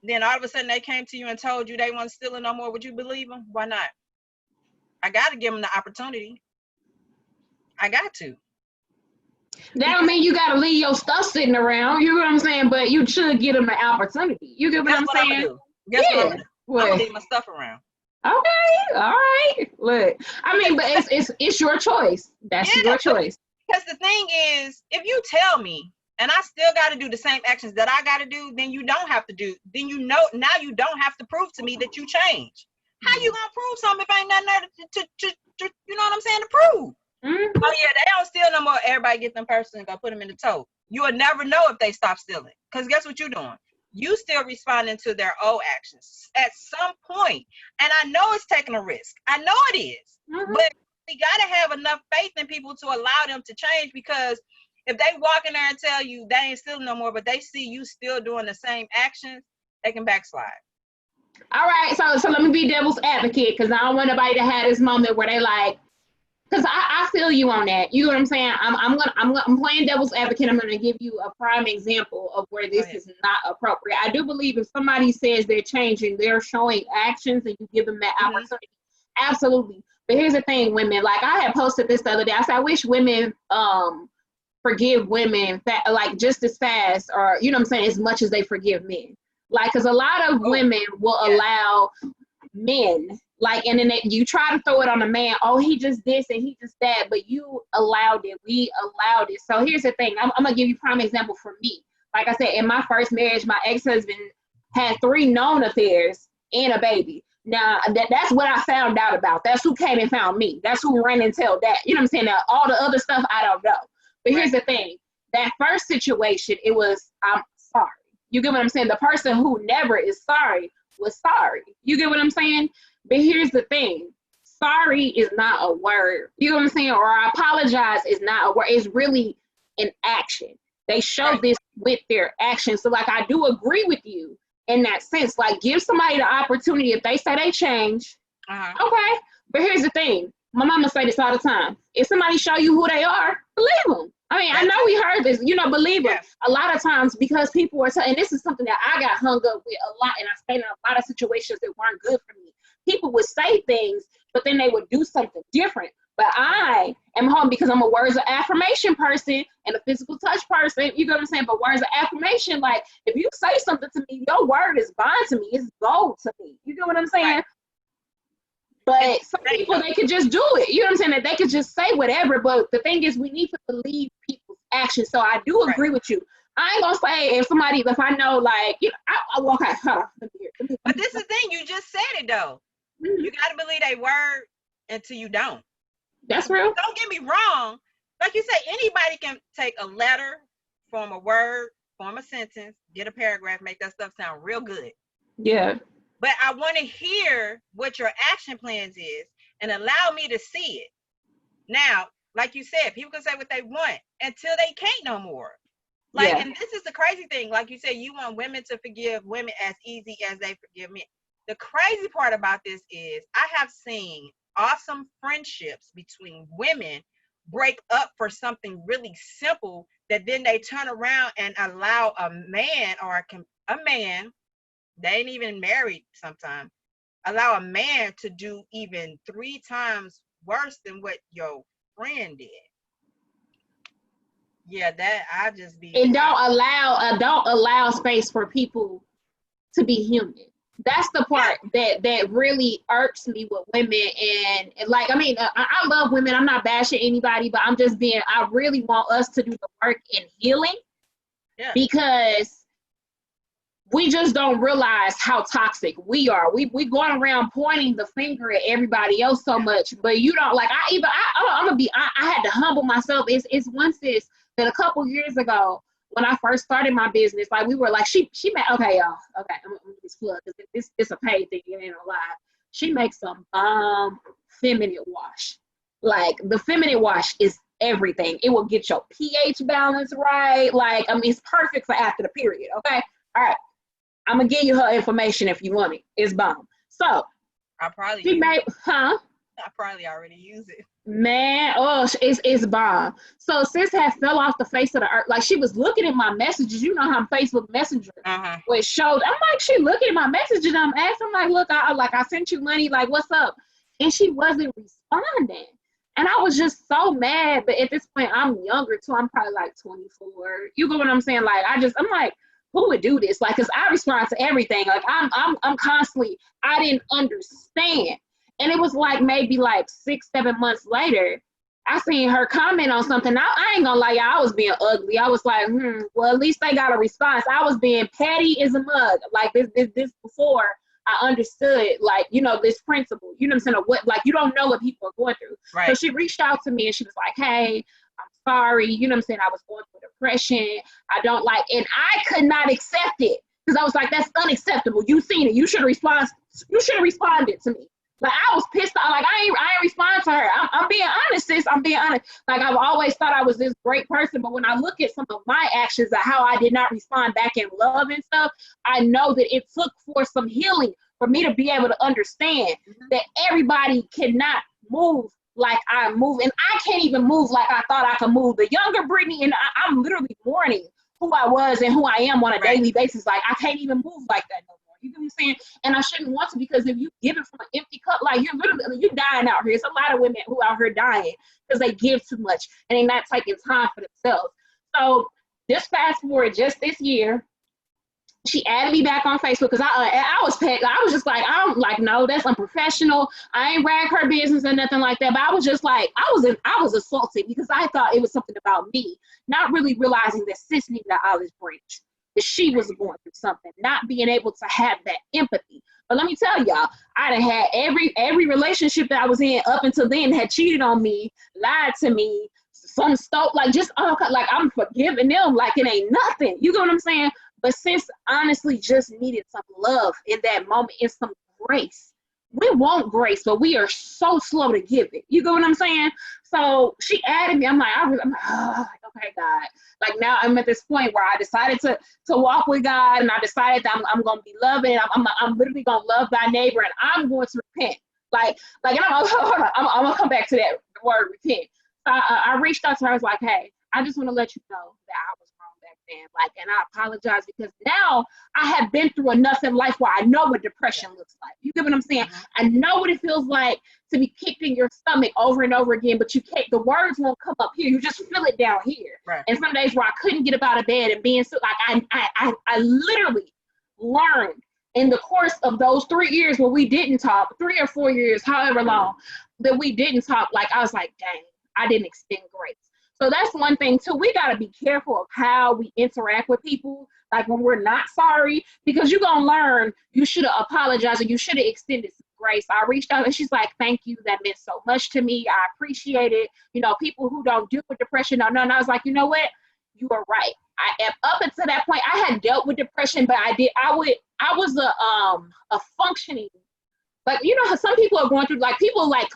then all of a sudden they came to you and told you they weren't stealing no more, would you believe them? Why not? I got to give them the opportunity. I got to. That don't mean you got to leave your stuff sitting around. You know what I'm saying? But you should give them the opportunity. You get what I'm saying? Guess what I'm gonna do? I'm gonna leave my stuff around. Okay, all right. Look, I mean, but it's your choice. That's your choice. Because the thing is, if you tell me and I still got to do the same actions that I got to do, then you don't have to do. Then you know now you don't have to prove to me that you changed. How you gonna prove something if ain't nothing there to you know what I'm saying, to prove? Mm-hmm. Oh yeah, they don't steal no more. Everybody get them person and go put them in the tote. You will never know if they stop stealing. Because guess what you're doing? You still responding to their old actions at some point. And I know it's taking a risk. I know it is. Mm-hmm. But we got to have enough faith in people to allow them to change, because if they walk in there and tell you they ain't stealing no more, but they see you still doing the same actions, they can backslide. All right, so let me be devil's advocate, because I don't want nobody to have this moment where they like, because I feel you on that. You know what I'm saying? I'm playing devil's advocate. I'm gonna give you a prime example of where this is not appropriate. I do believe if somebody says they're changing, they're showing actions, and you give them that opportunity. Absolutely. But here's the thing, women. Like I had posted this the other day. I said I wish women forgive women like just as fast, or you know what I'm saying, as much as they forgive men. Like, because a lot of women will allow men, like, and then you try to throw it on a man. Oh, he just this and he just that, but you allowed it. We allowed it. So here's the thing. I'm gonna give you a prime example for me. Like I said, in my first marriage, my ex-husband had 3 known affairs and a baby. Now that's what I found out about. That's who came and found me. That's who ran and tell that. You know what I'm saying? Now, all the other stuff I don't know. But here's the thing. That first situation, it was I'm sorry. You get what I'm saying? The person who never is sorry was sorry. You get what I'm saying? But here's the thing. Sorry is not a word. You know what I'm saying? Or I apologize is not a word. It's really an action. They show this with their actions. So like, I do agree with you in that sense. Like, give somebody the opportunity. If they say they change, okay. But here's the thing. My mama say this all the time. If somebody show you who they are, believe them. I mean, I know we heard this, you know, believe them. A lot of times, because people are and this is something that I got hung up with a lot, and I stayed in a lot of situations that weren't good for me. People would say things, but then they would do something different. But I am home because I'm a words of affirmation person and a physical touch person. You know what I'm saying? But words of affirmation, like, if you say something to me, your word is bond to me. It's gold to me. You know what I'm saying? But some people, they could just do it. You know what I'm saying? That they could just say whatever. But the thing is, we need to believe people's actions. So I do agree with you. I ain't gonna say if I know, like, you know, I walk out. Huh, but this is the thing. You just said it though. You gotta believe they word until you don't. That's real. Don't get me wrong. Like you say, anybody can take a letter, form a word, form a sentence, get a paragraph, make that stuff sound real good. Yeah. But I want to hear what your action plans is and allow me to see it. Now, like you said, people can say what they want until they can't no more. Like, and this is the crazy thing. Like you said, you want women to forgive women as easy as they forgive men. The crazy part about this is I have seen awesome friendships between women break up for something really simple that then they turn around and allow a man or a man, they ain't even married sometimes, allow a man to do even 3 times worse than what your friend did. Yeah, that I just be. And don't allow space for people to be human. That's the part that really irks me with women. And like, I mean, I love women. I'm not bashing anybody, but I'm just being, I really want us to do the work in healing because we just don't realize how toxic we are. We going around pointing the finger at everybody else so much, but you don't, like, I'm gonna be, I had to humble myself. It's one sis that a couple years ago, when I first started my business, like, we were like, she made, okay, y'all, okay, I'm gonna just flood because it's a paid thing, it ain't a lie. She makes some feminine wash. Like, the feminine wash is everything. It will get your pH balance right. Like, I mean, it's perfect for after the period, okay? All right, I'm gonna give you her information if you want it. It's bomb. So, I probably I probably already use it. Man, oh, it's bomb. So sis had fell off the face of the earth. Like, she was looking at my messages. You know how Facebook Messenger where it showed. I'm like, she looking at my messages. I'm asking, like, look, I sent you money. Like, what's up? And she wasn't responding. And I was just so mad. But at this point, I'm younger too. I'm probably like 24. You get what I'm saying? Like, I'm like, who would do this? Like, cause I respond to everything. Like, I'm constantly. I didn't understand. And it was like maybe like 6-7 months later, I seen her comment on something. I ain't gonna lie, y'all, I was being ugly. I was like, well, at least they got a response. I was being petty as a mug. Like this before I understood, like, you know, this principle. You know what I'm saying? Or what, like, you don't know what people are going through. Right. So she reached out to me and she was like, hey, I'm sorry. You know what I'm saying? I was going through depression. I don't like, and I could not accept it because I was like, that's unacceptable. You seen it. You should have responded to me. Like, I was pissed off. Like, I ain't respond to her. I'm being honest, sis. I'm being honest. Like, I've always thought I was this great person, but when I look at some of my actions of how I did not respond back in love and stuff, I know that it took for some healing for me to be able to understand that everybody cannot move like I move. And I can't even move like I thought I could move. The younger Brittany, and I'm literally mourning who I was and who I am on a daily basis. Like, I can't even move like that no more. You know what I'm saying? And I shouldn't want to, because if you give it from an empty cup, like, you're dying out here. It's a lot of women who out here dying because they give too much and they're not taking time for themselves. So just fast forward, just this year, she added me back on Facebook because I was pegged. I was just like, I don't, like, no, that's unprofessional. I ain't rag her business or nothing like that. But I was just like, I was assaulted because I thought it was something about me, not really realizing that sis needed an olive branch, that she was going through something, not being able to have that empathy. But let me tell y'all, I done had every relationship that I was in up until then had cheated on me, lied to me, some stuff, like, just like, I'm forgiving them like it ain't nothing. You get what I'm saying? But sis honestly just needed some love in that moment and some grace. We want grace, but we are so slow to give it. You get what I'm saying? So she added me. I'm like, oh, okay, God. Like, now I'm at this point where I decided to walk with God, and I decided that I'm going to be loving. I'm literally going to love thy neighbor, and I'm going to repent. Like, and I'm going to come back to that word, repent. So I reached out to her. I was like, hey, I just want to let you know that I was wrong back then. Like, and I apologize because now I have been through enough in life where I know what depression looks like. You get what I'm saying? I know what it feels like to be kicked in your stomach over and over again, but you can't, the words won't come up here. You just feel it down here. Right. And some days where I couldn't get up out of bed and being so, like, I literally learned in the course of those 3 years where we didn't talk, 3 or 4 years, however long that we didn't talk, like I was like, dang, I didn't extend grace. So that's one thing too. We got to be careful of how we interact with people, like when we're not sorry, because you're going to learn you should have apologized or you should have extended some grace. I reached out and she's like, thank you. That meant so much to me. I appreciate it. You know, people who don't deal with depression, no. And I was like, you know what? You are right. Up until that point, I had dealt with depression, but I was a functioning, like, you know how some people are going through, like people like,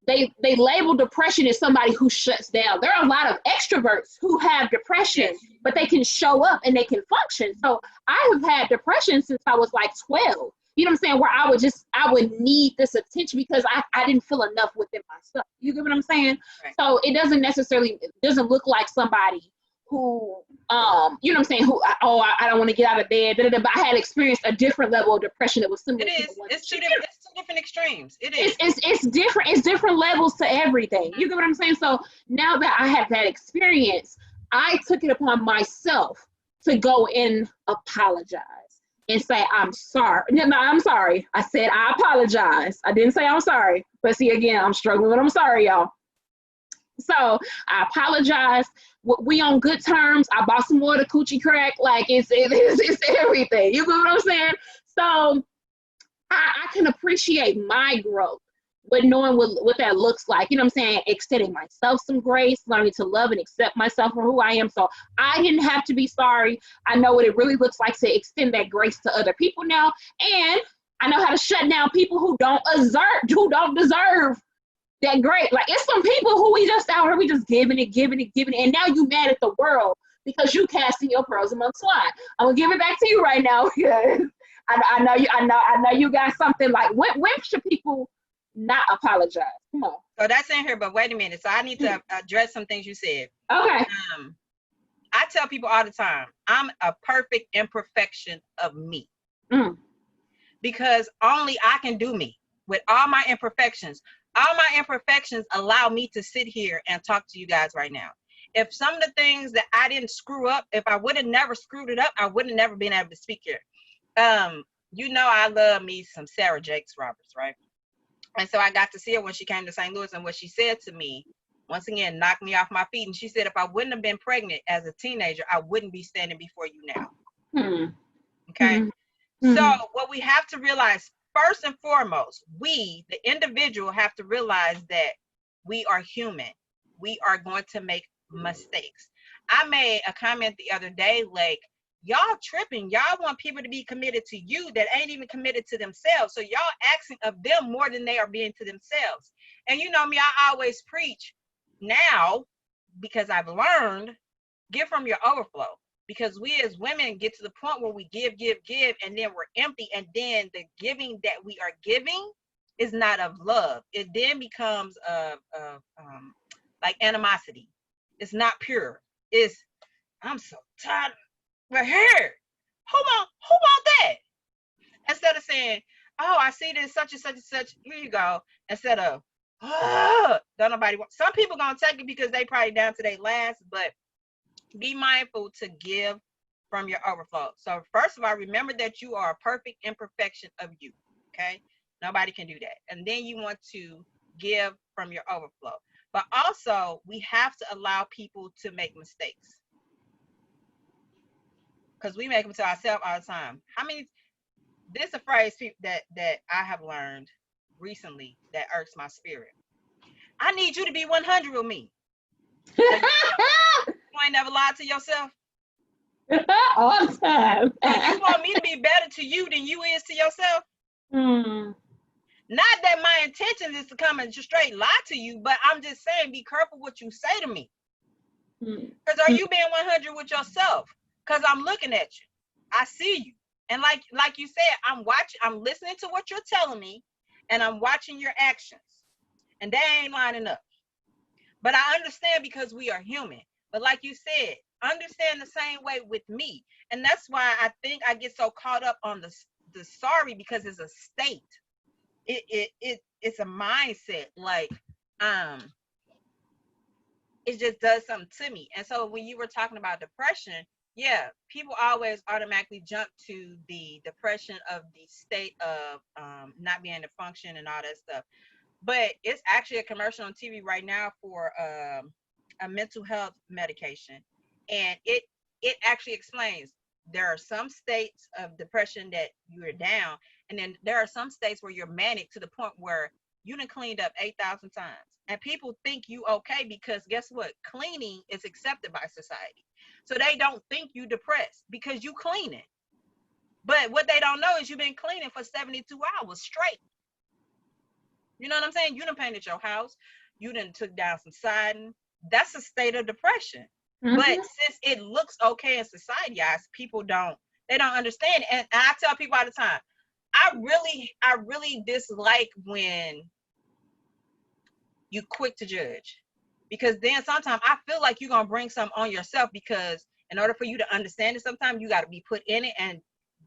they label depression as somebody who shuts down. There are a lot of extroverts who have depression, but they can show up and they can function. So I have had depression since I was like 12. You know what I'm saying? Where I would need this attention because I didn't feel enough within myself. You get what I'm saying? Right. So it doesn't look like somebody who, you know what I'm saying, who, I don't want to get out of bed, but I had experienced a different level of depression that was similar. It is. It's two different extremes. It is. It's different. It's different levels to everything. You get what I'm saying? So now that I have that experience, I took it upon myself to go and apologize and say, I'm sorry. No, I'm sorry. I said, I apologize. I didn't say I'm sorry. But see, again, I'm struggling with I'm sorry, y'all. So I apologize. We on good terms. I bought some more of the coochie crack. Like it's everything. You know what I'm saying? So I can appreciate my growth, but knowing what that looks like. You know what I'm saying? Extending myself some grace, learning to love and accept myself for who I am. So I didn't have to be sorry. I know what it really looks like to extend that grace to other people now, and I know how to shut down people who don't deserve that great. Like it's some people who we just out here, we just giving it, and now you mad at the world because you casting your pearls among swine. I'm gonna give it back to you right now because I know you got something. Like when should people not apologize? Come on. So that's in here, but wait a minute. So I need to address some things you said. Okay. I tell people all the time, I'm a perfect imperfection of me. Because only I can do me with all my imperfections. All my imperfections allow me to sit here and talk to you guys right now. If some of the things that I didn't screw up, if I would have never screwed it up, I would have never been able to speak here. You know, I love me some Sarah Jakes Roberts, right? And so I got to see her when she came to St. Louis, and what she said to me, once again, knocked me off my feet. And she said, if I wouldn't have been pregnant as a teenager, I wouldn't be standing before you now. Okay. So what we have to realize, first and foremost, we, the individual, have to realize that we are human. We are going to make mistakes. I made a comment the other day, like, y'all tripping. Y'all want people to be committed to you that ain't even committed to themselves. So y'all asking of them more than they are being to themselves. And you know me, I always preach now, because I've learned, give from your overflow. Because we as women get to the point where we give, and then we're empty. And then the giving that we are giving is not of love. It then becomes like animosity. It's not pure. It's, I'm so tired. But here, who want that? Instead of saying, oh, I see this such and such and such, here you go. Instead of, don't nobody want. Some people gonna take it because they probably down to their last, but be mindful to give from your overflow. So first of all, remember that you are a perfect imperfection of you, okay? Nobody can do that. And then you want to give from your overflow. But also, we have to allow people to make mistakes. Because we make them to ourselves all the time. This is a phrase that I have learned recently that irks my spirit. I need you to be 100 with me. You ain't never lied to yourself? All the time. You want me to be better to you than you is to yourself? Not that my intention is to come and just straight lie to you, but I'm just saying, be careful what you say to me. Because are you being 100 with yourself? Because I'm looking at you. I see you. And like you said, I'm listening to what you're telling me, and I'm watching your actions. And they ain't lining up. But I understand because we are human. But like you said, understand the same way with me. And that's why I think I get so caught up on the sorry, because it's a state. It's a mindset. Like, it just does something to me. And so when you were talking about depression, Yeah, people always automatically jump to the depression of the state of not being able to function and all that stuff. But it's actually a commercial on TV right now for a mental health medication, and it actually explains there are some states of depression that you're down, and then there are some states where you're manic to the point where you done cleaned up 8,000 times, and people think you okay because guess what? Cleaning is accepted by society, so they don't think you depressed because you cleaning. But what they don't know is you've been cleaning for 72 hours straight. You know what I'm saying? You done painted your house. You done took down some siding. That's a state of depression. Mm-hmm. But since it looks okay in society, guys, people they don't understand. And I tell people all the time, I really dislike when you quick to judge, because then sometimes I feel like you're going to bring something on yourself, because in order for you to understand it, sometimes you got to be put in it, and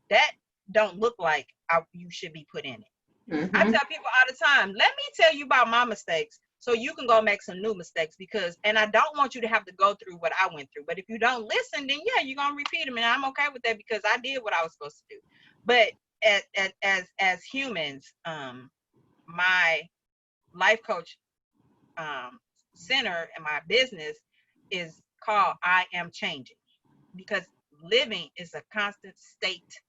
that don't look like you should be put in it. Mm-hmm. I tell people all the time, let me tell you about my mistakes so you can go make some new mistakes, and I don't want you to have to go through what I went through. But if you don't listen, then yeah, you're going to repeat them, and I'm okay with that because I did what I was supposed to do. But as humans, my life coach center and my business is called I Am Changing, because living is a constant state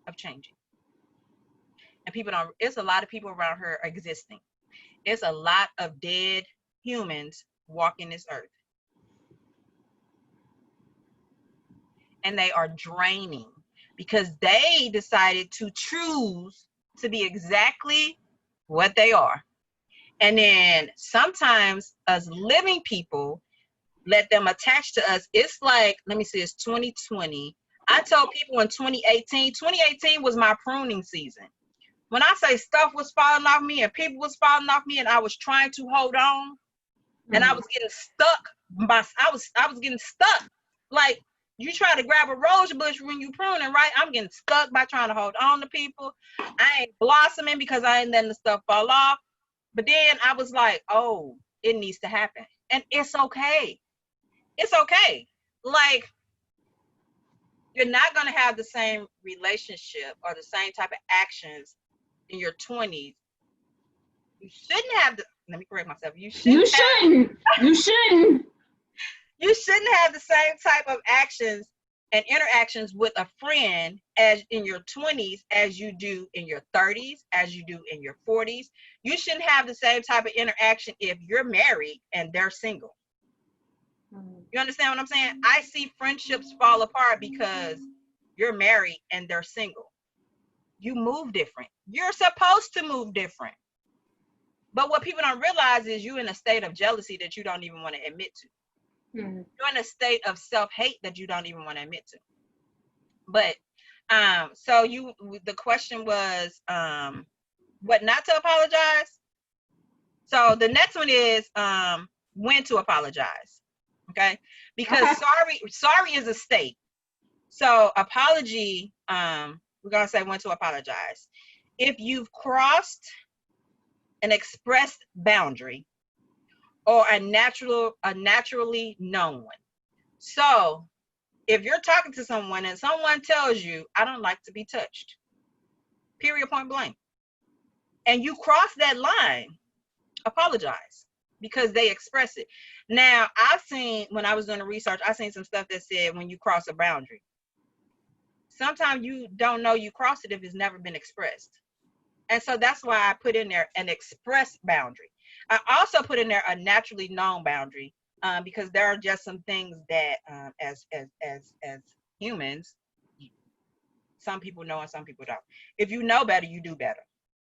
of changing. And it's a lot of people around here existing. It's a lot of dead humans walking this earth. And they are draining because they decided to choose to be exactly what they are. And then sometimes us living people let them attach to us. It's like, let me see, it's 2020. I told people in 2018 was my pruning season. When I say stuff was falling off me and people was falling off me and I was trying to hold on, and I was getting stuck. I was getting stuck. Like you try to grab a rose bush when you pruning, right? I'm getting stuck by trying to hold on to people. I ain't blossoming because I ain't letting the stuff fall off. But then I was like, oh, it needs to happen. And it's okay. It's okay. Like, you're not going to have the same relationship or the same type of actions in your 20s. You shouldn't have let me correct myself. You shouldn't have the same type of actions and interactions with a friend as in your 20s as you do in your 30s, as you do in your 40s. You shouldn't have the same type of interaction if you're married and they're single. You understand what I'm saying? I see friendships fall apart because you're married and they're single. You move different. You're supposed to move different. But what people don't realize is you're in a state of jealousy that you don't even want to admit to. Mm-hmm. You're in a state of self-hate that you don't even want to admit to. But so the question was what not to apologize. So the next one is when to apologize. Okay, because sorry is a state. So apology, we're gonna say when to apologize. If you've crossed an expressed boundary or a naturally known one. So if you're talking to someone and someone tells you, I don't like to be touched, period, point blank, and you cross that line, apologize because they express it. Now, when I was doing the research, I seen some stuff that said when you cross a boundary, sometimes you don't know you crossed it if it's never been expressed. And so that's why I put in there an express boundary. I also put in there a naturally known boundary because there are just some things that as humans, some people know and some people don't. If you know better, you do better.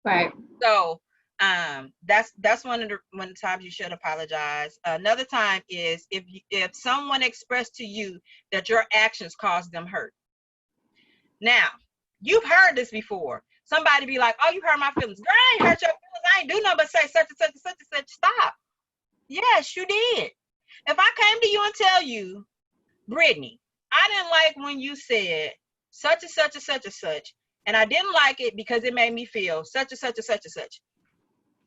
Right. So that's one of the times you should apologize. Another time is if someone expressed to you that your actions caused them hurt. Now, you've heard this before. Somebody be like, oh, you hurt my feelings. Girl, I ain't hurt your feelings. I ain't do nothing but say such and such and such and such. Stop. Yes, you did. If I came to you and tell you, Brittany, I didn't like when you said such and such and such and such, and I didn't like it because it made me feel such and such and such and such.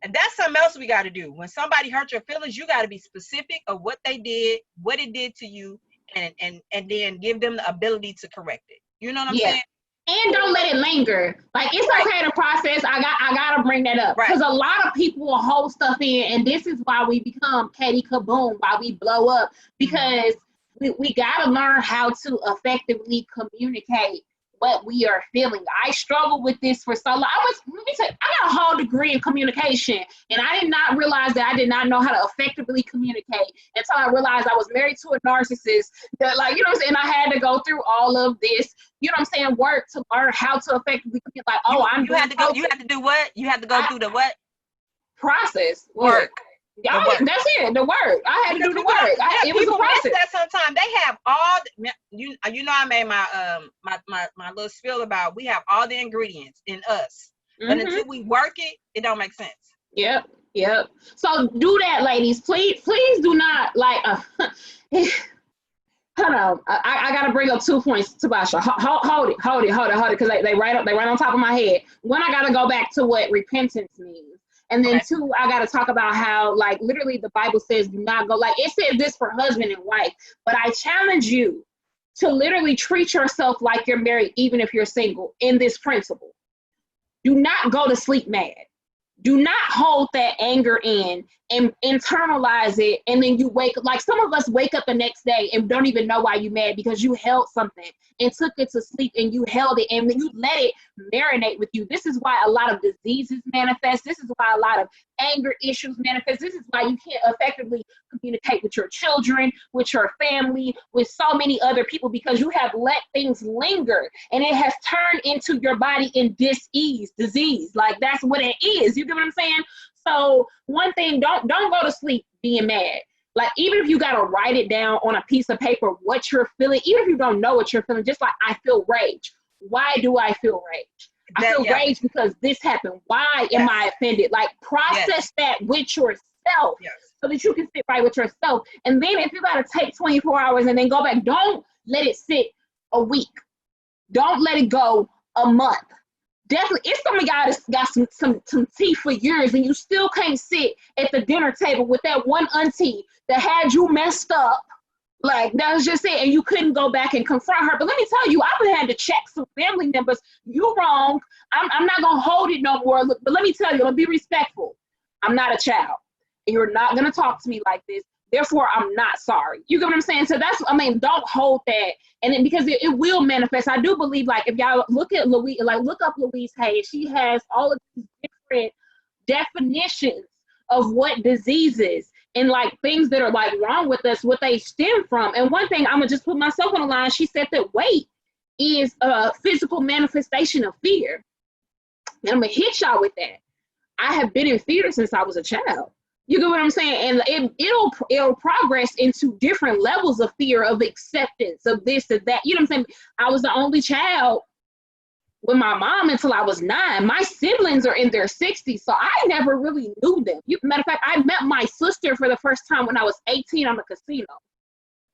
And that's something else we got to do. When somebody hurt your feelings, you got to be specific of what they did, what it did to you, and then give them the ability to correct it. You know what I'm saying? And don't let it linger. Like, it's okay to process. I gotta bring that up, because a lot of people will hold stuff in, and this is why we become Katie Kaboom, why we blow up, because we gotta learn how to effectively communicate what we are feeling. I struggled with this for so long. I got a whole degree in communication, and I did not realize that I did not know how to effectively communicate until I realized I was married to a narcissist that, like, you know what I'm saying, I had to go through all of this, you know what I'm saying, work to learn how to effectively communicate. Like, you had to do what? You had to go through the what? Process. Work. That's it. The work. I had to do the work. It was a process. That sometimes they have all. You know, I made my little spiel about we have all the ingredients in us, but until we work it, it don't make sense. Yep. So do that, ladies. Please do not like. Hold on. I gotta bring up 2 points, Tabasha. Hold it, because they right on top of my head. One, I gotta go back to what repentance means. And then 2, I got to talk about how, like, literally the Bible says do not go, like, it says this for husband and wife, but I challenge you to literally treat yourself like you're married, even if you're single, in this principle. Do not go to sleep mad. Do not hold that anger in and internalize it, and then you wake up. Like, some of us wake up the next day and don't even know why you're mad, because you held something and took it to sleep, and you held it and then you let it marinate with you. This is why a lot of diseases manifest. This is why a lot of anger issues manifest. This is why you can't effectively communicate with your children, with your family, with so many other people, because you have let things linger, and it has turned into your body in disease. Like, that's what it is. You get what I'm saying? So one thing, don't go to sleep being mad. Like, even if you got to write it down on a piece of paper, what you're feeling, even if you don't know what you're feeling, just like, I feel rage. Why do I feel rage? I feel rage because this happened. Why am I offended? Like, process that with yourself so that you can sit right with yourself. And then if you got to take 24 hours and then go back, don't let it sit a week. Don't let it go a month. Definitely, if some of y'all that's got some tea for years and you still can't sit at the dinner table with that one auntie that had you messed up, like, that was just it, and you couldn't go back and confront her. But let me tell you, I've had to check some family members. You wrong. I'm not going to hold it no more. But let me tell you, I'm going to be respectful. I'm not a child, and you're not going to talk to me like this. Therefore, I'm not sorry. You get what I'm saying? So don't hold that. And then, because it will manifest. I do believe, like, if y'all look at Louise, like, look up Louise Hay, she has all of these different definitions of what diseases and, like, things that are, like, wrong with us, what they stem from. And one thing, I'm gonna just put myself on the line. She said that weight is a physical manifestation of fear. And I'm gonna hit y'all with that. I have been in fear since I was a child. You get what I'm saying? And it'll progress into different levels of fear, of acceptance, of this and that. You know what I'm saying? I was the only child with my mom until I was 9. My siblings are in their 60s, so I never really knew them. Matter of fact, I met my sister for the first time when I was 18 on the casino.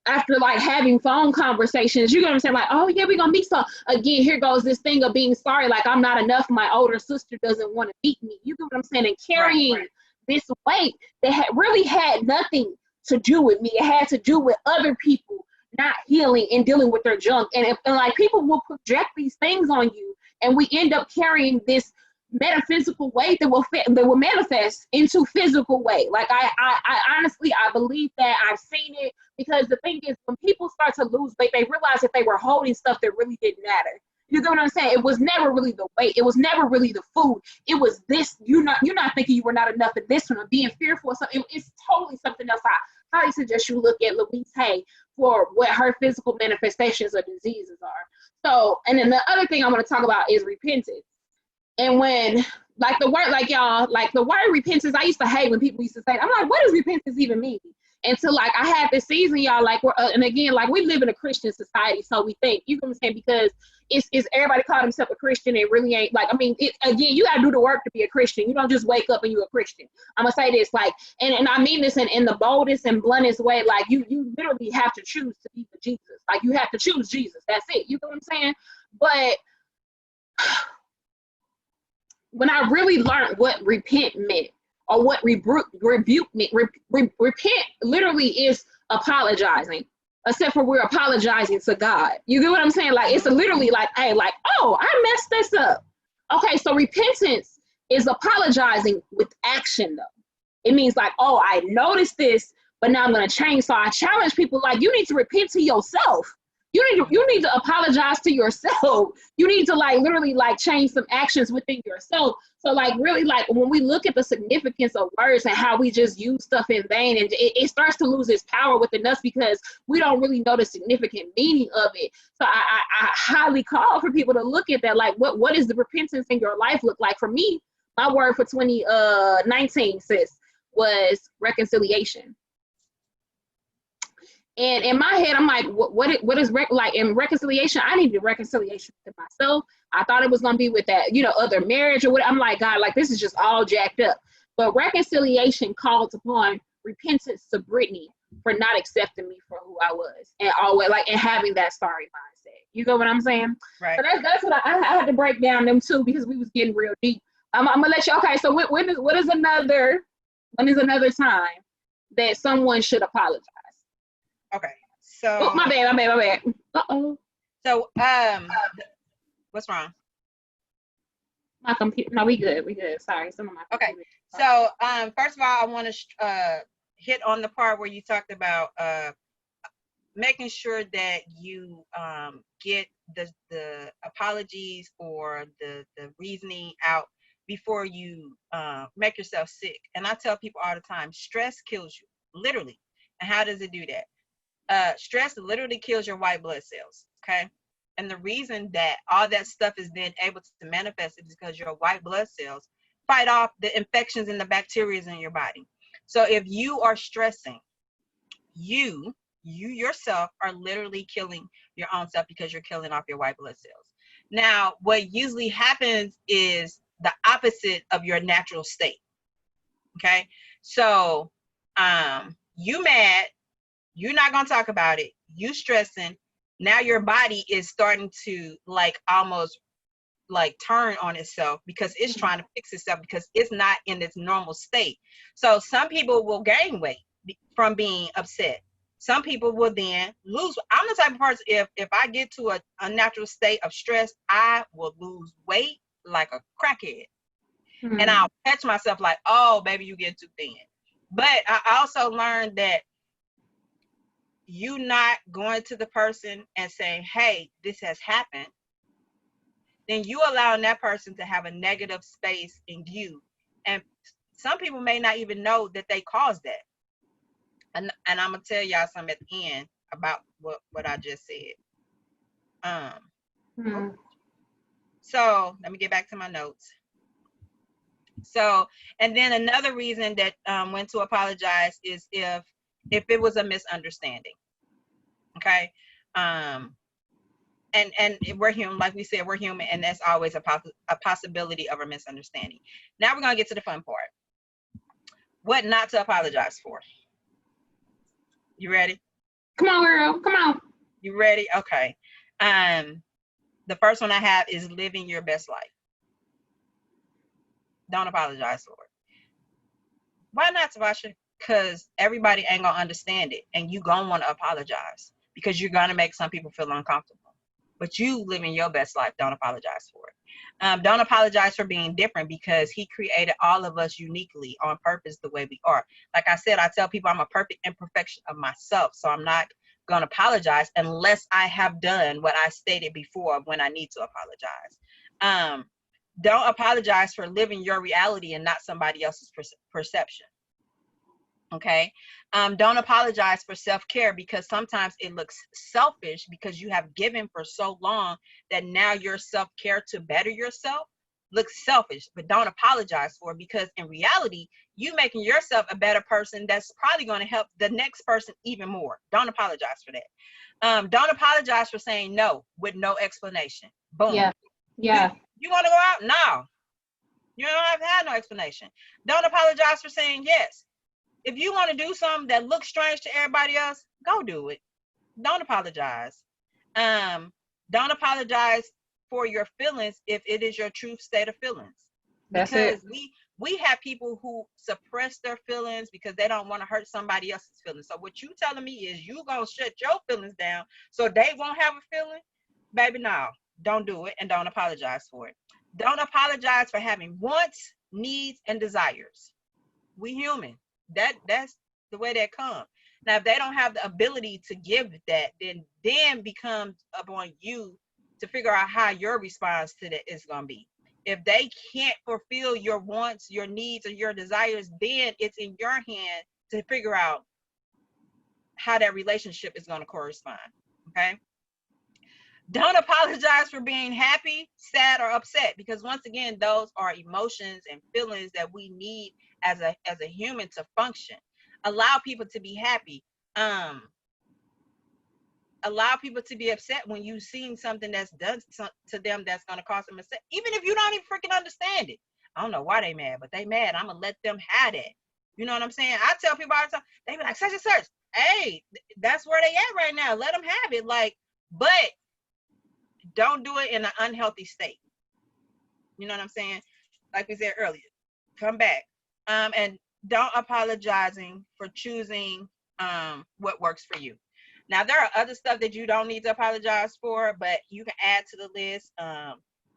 After, like, having phone conversations, you know what I'm saying? Like, oh yeah, we're gonna meet. So again, here goes this thing of being sorry, like, I'm not enough. My older sister doesn't want to meet me. You get what I'm saying? And carrying this weight that really had nothing to do with me. It had to do with other people not healing and dealing with their junk. And like, people will project these things on you, and we end up carrying this metaphysical weight that will manifest into physical weight. Like, I honestly, I believe that. I've seen it, because the thing is, when people start to lose weight, they realize that they were holding stuff that really didn't matter. You get what I'm saying? It was never really the weight. It was never really the food. It was this. You're not thinking you were not enough at this one, or being fearful of something. It's totally something else. I highly suggest you look at Louise Hay for what her physical manifestations of diseases are. So, and then the other thing I want to talk about is repentance. And when, like, the word, like, y'all, like, the word repentance, I used to hate when people used to say it. I'm like, what does repentance even mean? And so, like, I had this season, y'all, like, and again, like, we live in a Christian society, so we think, you know what I'm saying, because it's everybody call themselves a Christian. It really ain't, like, I mean, again, you gotta do the work to be a Christian. You don't just wake up and you're a Christian. I'm gonna say this, like, and I mean this in the boldest and bluntest way, like, you literally have to choose to be for Jesus. Like, you have to choose Jesus. That's it. You know what I'm saying? But when I really learned what repent meant, or what rebuke meant, repent literally is apologizing. except for we're apologizing to God. You get what I'm saying? Like, it's literally like, hey, like, oh, I messed this up. Okay, so repentance is apologizing with action, though. It means like, oh, I noticed this, but now I'm going to change. So I challenge people, like, you need to repent to yourself. You need to apologize to yourself. You need to like literally like change some actions within yourself. So like really like when we look at the significance of words and how we just use stuff in vain, and it starts to lose its power within us because we don't really know the significant meaning of it. So I highly call for people to look at that. Like what is the repentance in your life look like? For me, my word for 2019, sis, was reconciliation. And in my head, I'm like, what is like in reconciliation? I needed reconciliation with myself. I thought it was gonna be with that, other marriage or what. I'm like, God, like this is just all jacked up. But reconciliation called upon repentance to Brittany for not accepting me for who I was, and always like and having that sorry mindset. You know what I'm saying? Right. So that's what I had to break down them too because we was getting real deep. I'm gonna let you. Okay, so when is another time that someone should apologize? Okay, so my bad. Uh-oh. So what's wrong? My computer. No, we good. Sorry, some of my okay. So first of all, I want to hit on the part where you talked about making sure that you get the apologies or the reasoning out before you make yourself sick. And I tell people all the time, stress kills you, literally. And how does it do that? Stress literally kills your white blood cells, okay? And the reason that all that stuff is then able to manifest is because your white blood cells fight off the infections and the bacteria in your body. So if you are stressing, you yourself are literally killing your own self because you're killing off your white blood cells. Now, what usually happens is the opposite of your natural state, okay? So you mad, you're not going to talk about it. You stressing. Now your body is starting to like almost like turn on itself because it's trying to fix itself because it's not in its normal state. So some people will gain weight from being upset. Some people will then lose. I'm the type of person, if I get to a unnatural state of stress, I will lose weight like a crackhead. And I'll catch myself like, oh, baby, you get too thin. But I also learned that you not going to the person and saying, hey, this has happened, then you allowing that person to have a negative space in you. And some people may not even know that they caused that. And I'm going to tell y'all something at the end about what I just said. So let me get back to my notes. So, and then another reason that when to apologize is if it was a misunderstanding. Okay. And we're human, like we said, we're human, and that's always a possibility of a misunderstanding. Now we're gonna get to the fun part. What not to apologize for. You ready? Come on, girl. Come on. You ready? Okay. The first one I have is living your best life. Don't apologize for it. Why not, Tabasha? Because everybody ain't gonna understand it, and you gonna want to apologize because you're gonna make some people feel uncomfortable. But you living your best life, don't apologize for it. Don't apologize for being different because he created all of us uniquely on purpose the way we are. Like I said, I tell people I'm a perfect imperfection of myself, so I'm not going to apologize unless I have done what I stated before when I need to apologize. Don't apologize for living your reality and not somebody else's perception. Okay. Don't apologize for self-care because sometimes it looks selfish because you have given for so long that now your self-care to better yourself looks selfish, but don't apologize for it because in reality, you making yourself a better person that's probably going to help the next person even more. Don't apologize for that. Don't apologize for saying no with no explanation. Boom. Yeah. You want to go out? No. You don't have to have no explanation. Don't apologize for saying yes. If you want to do something that looks strange to everybody else, go do it. Don't apologize. Don't apologize for your feelings if it is your true state of feelings. That's because it. We have people who suppress their feelings because they don't want to hurt somebody else's feelings. So what you telling me is you gonna shut your feelings down so they won't have a feeling? Baby, no, don't do it, and don't apologize for it. Don't apologize for having wants, needs, and desires. We human. That's the way that comes. Now, if they don't have the ability to give that, then becomes upon you to figure out how your response to that is going to be. If they can't fulfill your wants, your needs, or your desires, then it's in your hand to figure out how that relationship is going to correspond. Okay? Don't apologize for being happy, sad, or upset, because once again, those are emotions and feelings that we need as a human to function. Allow people to be happy. Allow people to be upset when you've seen something that's done to them that's going to cause them upset, even if you don't even freaking understand it. I don't know why they mad, but they mad. I'm gonna let them have it. You know what I'm saying? I tell people all the time, they be like, such and such. Hey, that's where they at right now. Let them have it. Like, but don't do it in an unhealthy state. You know what I'm saying? Like we said earlier, come back. And don't apologizing for choosing what works for you. Now, there are other stuff that you don't need to apologize for, but you can add to the list.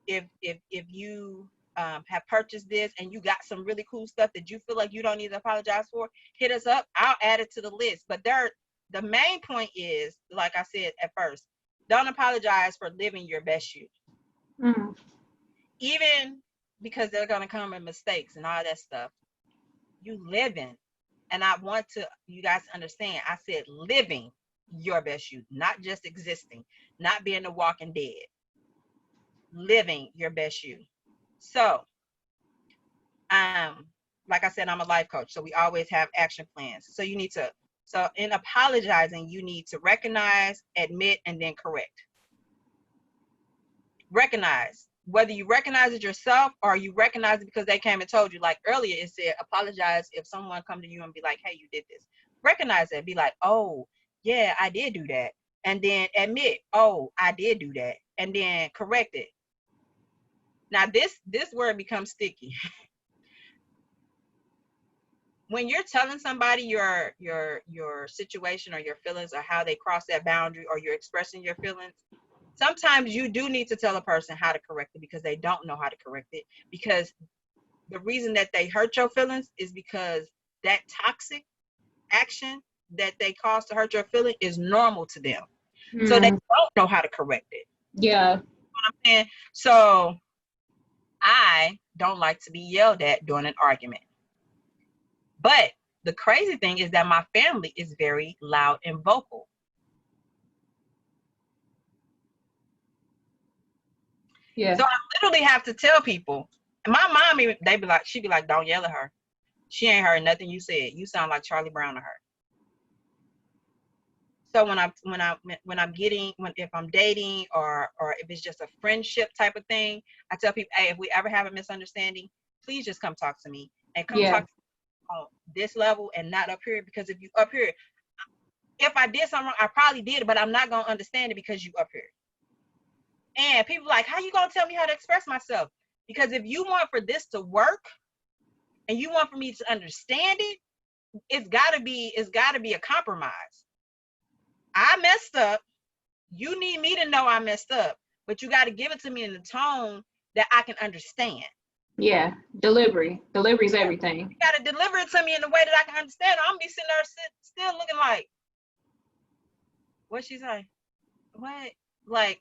If you have purchased this and you got some really cool stuff that you feel like you don't need to apologize for, hit us up. I'll add it to the list. But the main point is, like I said at first, don't apologize for living your best you. Mm. Even because they're going to come with mistakes and all that stuff. You living. And I want you guys to understand, I said living your best you, not just existing, not being the walking dead. Living your best you. So, like I said, I'm a life coach, so we always have action plans. So in apologizing, you need to recognize, admit, and then correct. Recognize, whether you recognize it yourself or you recognize it because they came and told you. Like earlier, it said apologize if someone come to you and be like, hey, you did this. Recognize it. Be like, oh, yeah, I did do that. And then admit, oh, I did do that. And then correct it. Now, this word becomes sticky. When you're telling somebody your situation or your feelings or how they cross that boundary, or you're expressing your feelings, sometimes you do need to tell a person how to correct it because they don't know how to correct it. Because the reason that they hurt your feelings is because that toxic action that they cause to hurt your feeling is normal to them. So they don't know how to correct it. Yeah. You know what I'm saying? So I don't like to be yelled at during an argument. But the crazy thing is that my family is very loud and vocal. Yeah. So I literally have to tell people. And my mom, she'd be like, don't yell at her. She ain't heard nothing you said. You sound like Charlie Brown to her. So if I'm dating or if it's just a friendship type of thing, I tell people, hey, if we ever have a misunderstanding, please just come talk to me and come talk to me on this level and not up here. Because if you up here, if I did something wrong, I probably did it, but I'm not going to understand it because you up here. And people like, how you going to tell me how to express myself? Because if you want for this to work and you want for me to understand it, it's got to be a compromise. I messed up. You need me to know I messed up, but you got to give it to me in the tone that I can understand. Yeah, delivery is everything. You got to deliver it to me in a way that I can understand. I'm be sitting there still looking like, what she say? What? Like,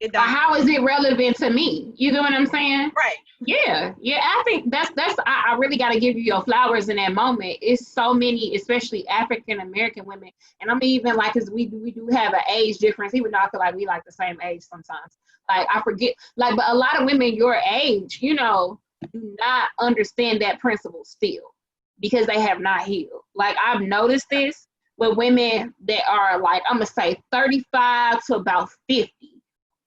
it don't. How is it relevant to me? You know what I'm saying? Right. Yeah. I think that's I really got to give you your flowers in that moment. It's so many, especially African American women, and I'm even like, cause we do have an age difference, even though I feel like we like the same age sometimes. Like I forget, like, but a lot of women your age, do not understand that principle still because they have not healed. Like I've noticed this with women that are like, I'm gonna say 35 to about 50.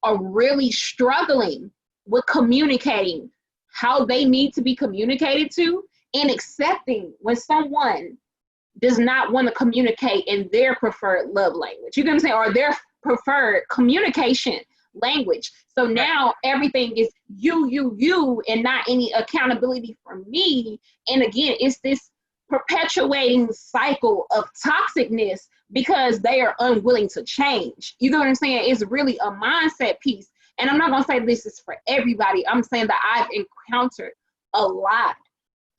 Are really struggling with communicating how they need to be communicated to and accepting when someone does not want to communicate in their preferred love language. You know what I'm saying? Or their preferred communication language. So now everything is you, and not any accountability for me. And again, it's this perpetuating cycle of toxicness because they are unwilling to change. You know what I'm saying? It's really a mindset piece. And I'm not going to say this is for everybody. I'm saying that I've encountered a lot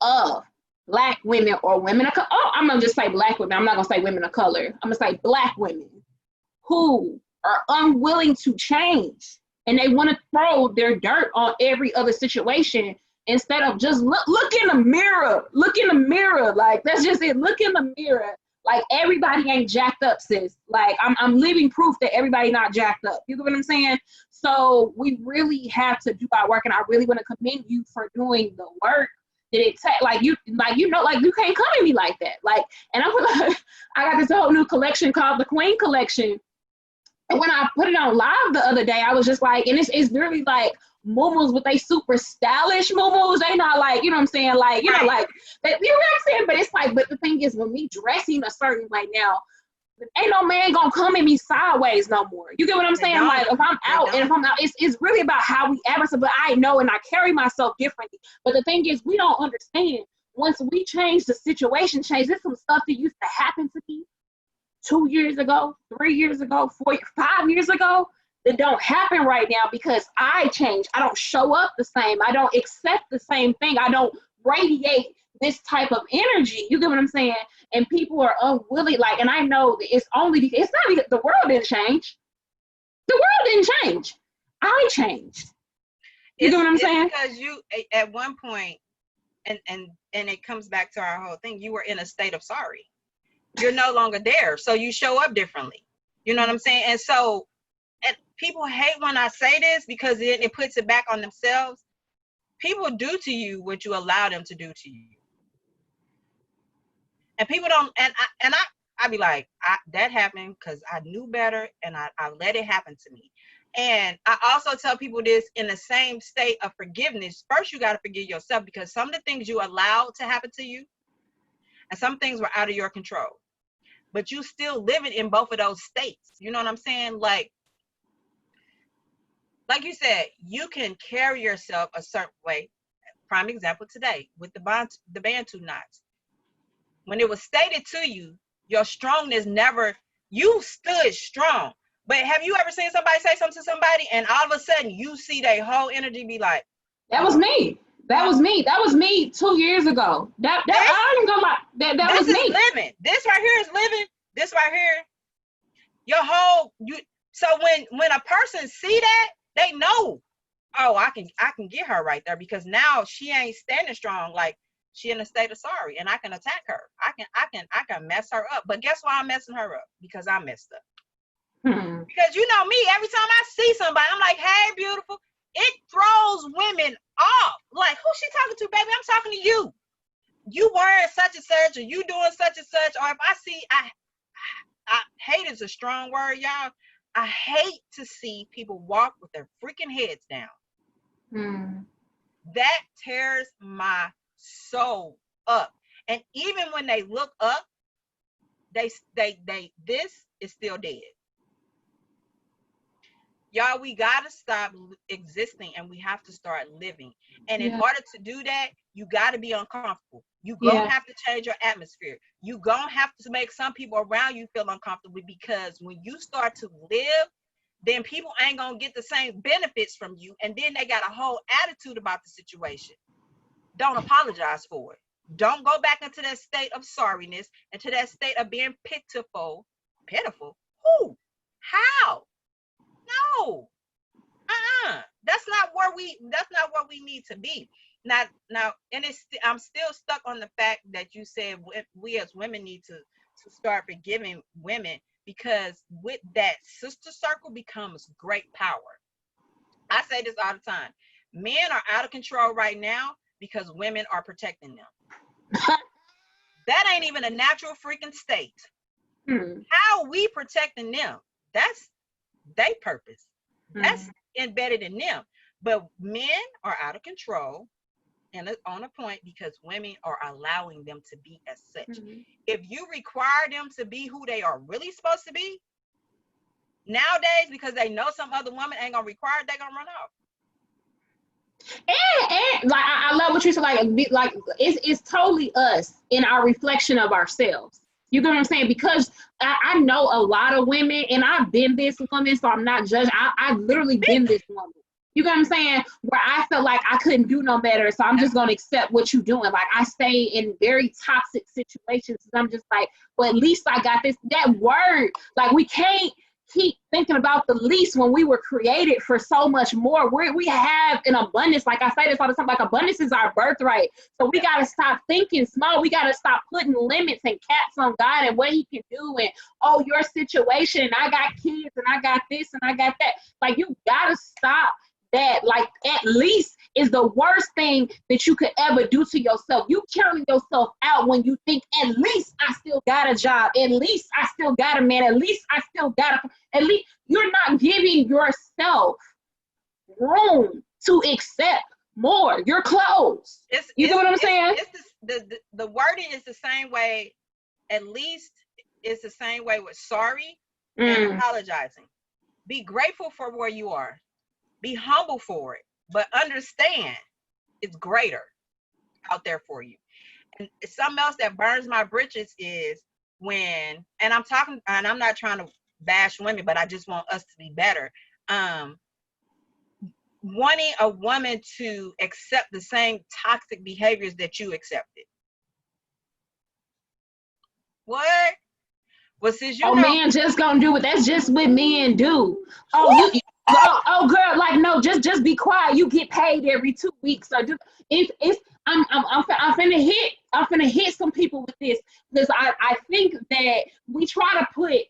of Black women or women of color. Oh, I'm going to just say Black women. I'm not going to say women of color. I'm going to say Black women who are unwilling to change. And they want to throw their dirt on every other situation instead of just look in the mirror. Look in the mirror. Like, that's just it. Look in the mirror. Like, everybody ain't jacked up, sis. Like, I'm living proof that everybody not jacked up. You know what I'm saying? So we really have to do our work, and I really want to commend you for doing the work that it takes. Like, you can't come at me like that. Like, and I got this whole new collection called the Queen Collection. And when I put it on live the other day, I was just like, and it's really like muumuus, but they super stylish muumuus. They not like, you know what I'm saying? Like, you know, like, you know what I'm saying? But it's like, but the thing is, when me dressing a certain way now, ain't no man gonna come at me sideways no more. You get what I'm saying? Like, if I'm out, it's really about how we advertise, but I know, and I carry myself differently. But the thing is, we don't understand. Once we change, the situation change. There's some stuff that used to happen to me 2 years ago, 3 years ago, 5 years ago, that don't happen right now because I changed. I don't show up the same. I don't accept the same thing. I don't radiate this type of energy. You get what I'm saying? And people are unwilling, like, and I know that it's not because the world didn't change. The world didn't change. I changed. You get what I'm saying? Because you, at one point, and it comes back to our whole thing, you were in a state of sorry. You're no longer there. So you show up differently. You know what I'm saying? And so, and people hate when I say this because it puts it back on themselves. People do to you what you allow them to do to you. And people don't, and I be like, that happened because I knew better and I let it happen to me. And I also tell people this in the same state of forgiveness. First, you got to forgive yourself because some of the things you allowed to happen to you and some things were out of your control. But you still living in both of those states. You know what I'm saying? Like you said, you can carry yourself a certain way. Prime example today with the Bantu knots. When it was stated to you, your strongness you stood strong. But have you ever seen somebody say something to somebody and all of a sudden you see their whole energy be like, that was me. That was me. That was me 2 years ago. I ain't gonna lie. That was me. Living. This right here is living. This right here. So when a person see that, they know, oh, I can get her right there because now she ain't standing strong. Like, she in a state of sorry, and I can attack her. I can mess her up. But guess why I'm messing her up? Because I messed up. Because you know me, every time I see somebody, I'm like, hey, beautiful. It throws women off. Like, who's she talking to, baby? I'm talking to you. You wearing such and such, or you doing such and such, or if I see, I hate is a strong word, y'all. I hate to see people walk with their freaking heads down. That tears my soul up. And even when they look up, they this is still dead. Y'all, we gotta stop existing and we have to start living. And in order to do that, you gotta be uncomfortable. You gonna have to change your atmosphere. You gonna have to make some people around you feel uncomfortable, because when you start to live, then people ain't gonna get the same benefits from you, and then they got a whole attitude about the situation. Don't apologize for it. Don't go back into that state of sorriness, into that state of being pitiful. Who? How? No. That's not where we need to be. Now, and I'm still stuck on the fact that you said we as women need to start forgiving women, because with that, sister circle becomes great power. I say this all the time. Men are out of control right now because women are protecting them. That ain't even a natural freaking state. How are we protecting them? That's their purpose. That's embedded in them. But men are out of control and on a point because women are allowing them to be as such. If you require them to be who they are really supposed to be, nowadays, because they know some other woman ain't gonna require it, they gonna run off. And like I love what you said, like it's totally us in our reflection of ourselves. You get what I'm saying? Because I know a lot of women, and I've been this woman, so I'm not judging. I've literally been this woman. You get what I'm saying? Where I felt like I couldn't do no better, so I'm just gonna accept what you're doing. Like I stay in very toxic situations, and I'm just like, well, at least I got this. That word, like we can't keep thinking about the least when we were created for so much more. We have an abundance. Like I say this all the time, like abundance is our birthright. So we got to stop thinking small. We got to stop putting limits and caps on God and what he can do. And, oh, your situation, and I got kids, and I got this, and I got that. Like, you got to stop that. Like, at least is the worst thing that you could ever do to yourself. You counting yourself out when you think, at least I still got a job. At least I still got a man. At least I still got at least you're not giving yourself room to accept more. You're closed. You know what I'm saying? The wording is the same way. At least it's the same way with sorry and apologizing. Be grateful for where you are. Be humble for it. But understand it's greater out there for you. And something else that burns my britches is when, and I'm not trying to bash women, but I just want us to be better. Wanting a woman to accept the same toxic behaviors that you accepted. What? Well, since you know, man just gonna do it. That's just what men do. Oh, oh, girl, like no, just be quiet. You get paid every 2 weeks. So just I'm finna hit some people with this, because I think that we try to put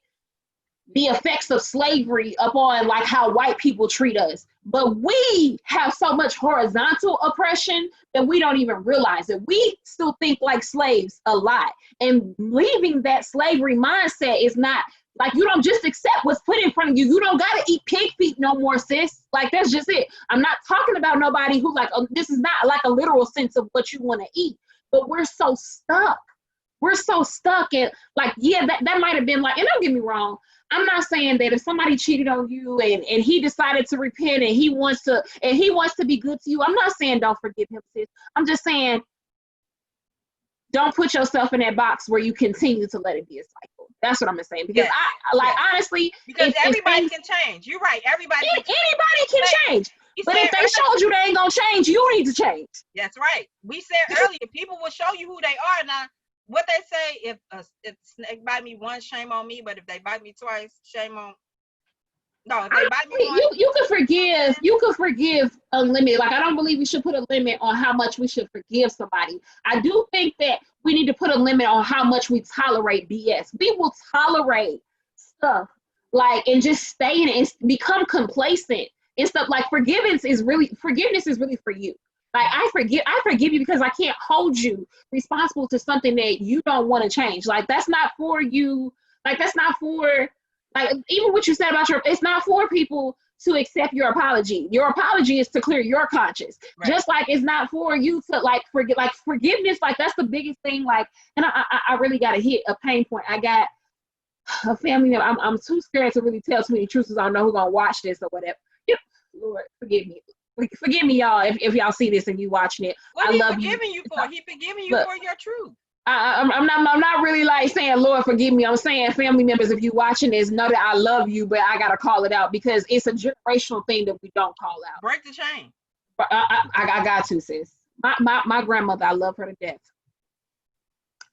the effects of slavery upon like how white people treat us, but we have so much horizontal oppression that we don't even realize it. We still think like slaves a lot, and leaving that slavery mindset is not like, you don't just accept what's put in front of you. You don't gotta eat pig feet no more, sis. Like, that's just it. I'm not talking about nobody who like, this is not like a literal sense of what you want to eat, but we're so stuck. We're so stuck in like, yeah, that might have been like, and don't get me wrong, I'm not saying that if somebody cheated on you and he decided to repent and he wants to be good to you, I'm not saying don't forgive him, sis. I'm just saying don't put yourself in that box where you continue to let it be a cycle. That's what I'm saying. Because honestly, because everybody can change. You're right. Anybody can change. But if they showed you they ain't gonna change, you need to change. That's right. We said earlier, people will show you who they are. Now, what they say, if snake bite me once, shame on me. But if they bite me twice, shame on. No, if they bite me once, you could forgive unlimited. Like, I don't believe we should put a limit on how much we should forgive somebody. I do think that we need to put a limit on how much we tolerate BS. We will tolerate stuff like and just stay in it and become complacent and stuff. Like, forgiveness is really for you. Like, I forgive you because I can't hold you responsible to something that you don't want to change. Like, that's not for you. Like, that's not for, like, even what you said about it's not for people to accept your apology. Your apology is to clear your conscience. Right. Just like it's not for you to like forget, like forgiveness, like that's the biggest thing. Like, and I really got to hit a pain point. I got a family member. I'm too scared to really tell too many truths. I don't know who's going to watch this or whatever. Lord, forgive me. Forgive me, y'all, if y'all see this and you watching it. What I love you. What he forgiving you for? He forgiving you for your truth. I'm not really like saying, Lord, forgive me. I'm saying, family members, if you watching this, know that I love you, but I got to call it out because it's a generational thing that we don't call out. Break the chain. I got to, sis. My grandmother, I love her to death.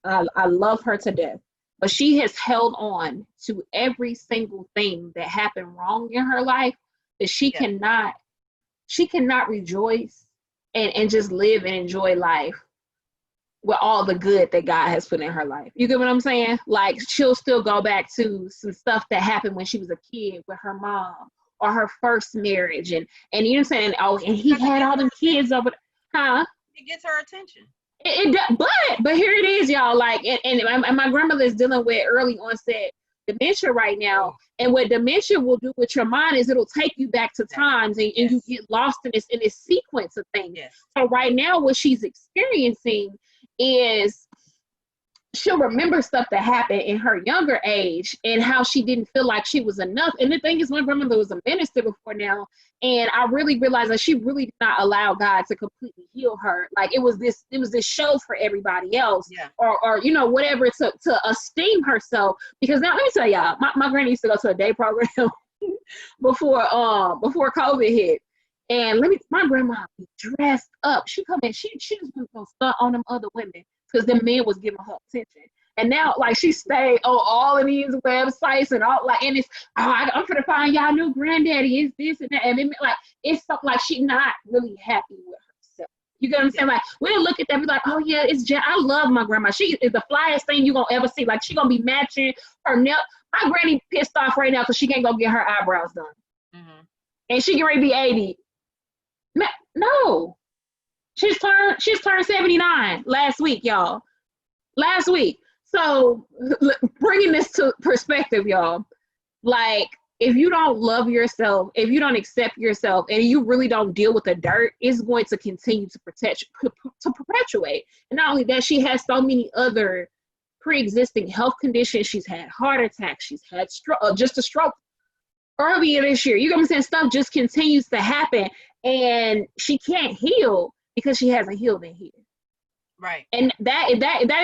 I love her to death. But she has held on to every single thing that happened wrong in her life that she cannot rejoice and just live and enjoy life with all the good that God has put in her life. You get what I'm saying? Like, she'll still go back to some stuff that happened when she was a kid with her mom or her first marriage. And you know what I'm saying? Oh, and he had all them kids over, huh? It gets her attention. But here it is, y'all. Like, and my grandmother is dealing with early onset dementia right now. And what dementia will do with your mind is it'll take you back to times and you get lost in this sequence of things. Yes. So right now what she's experiencing is she'll remember stuff that happened in her younger age and how she didn't feel like she was enough. And the thing is, my grandmother was a minister before now, and I really realized that she really did not allow God to completely heal her. Like it was this show for everybody else, or you know, whatever, to esteem herself. Because now let me tell y'all, my granny used to go to a day program before COVID hit. And my grandma be dressed up. She come in, she just was gonna stunt on them other women because the men was giving her attention. And now, like, she stayed on all of these websites and all, like, and it's, I'm gonna find y'all new granddaddy. It's this and that, and it's something like she not really happy with herself. You get what I'm saying? Like, we'll look at that, be like, oh yeah, I love my grandma. She is the flyest thing you gonna ever see. Like, she gonna be matching her nail. My granny pissed off right now because she can't go get her eyebrows done, and she get ready to be 80. No, she's turned 79 last week, y'all. Last week. So bringing this to perspective, y'all, like, if you don't love yourself, if you don't accept yourself, and you really don't deal with the dirt, it's going to continue to perpetuate. And not only that, she has so many other pre-existing health conditions. She's had heart attacks. She's had just a stroke earlier this year. You know what I'm saying? Stuff just continues to happen. And she can't heal because she hasn't healed in here. Right. And that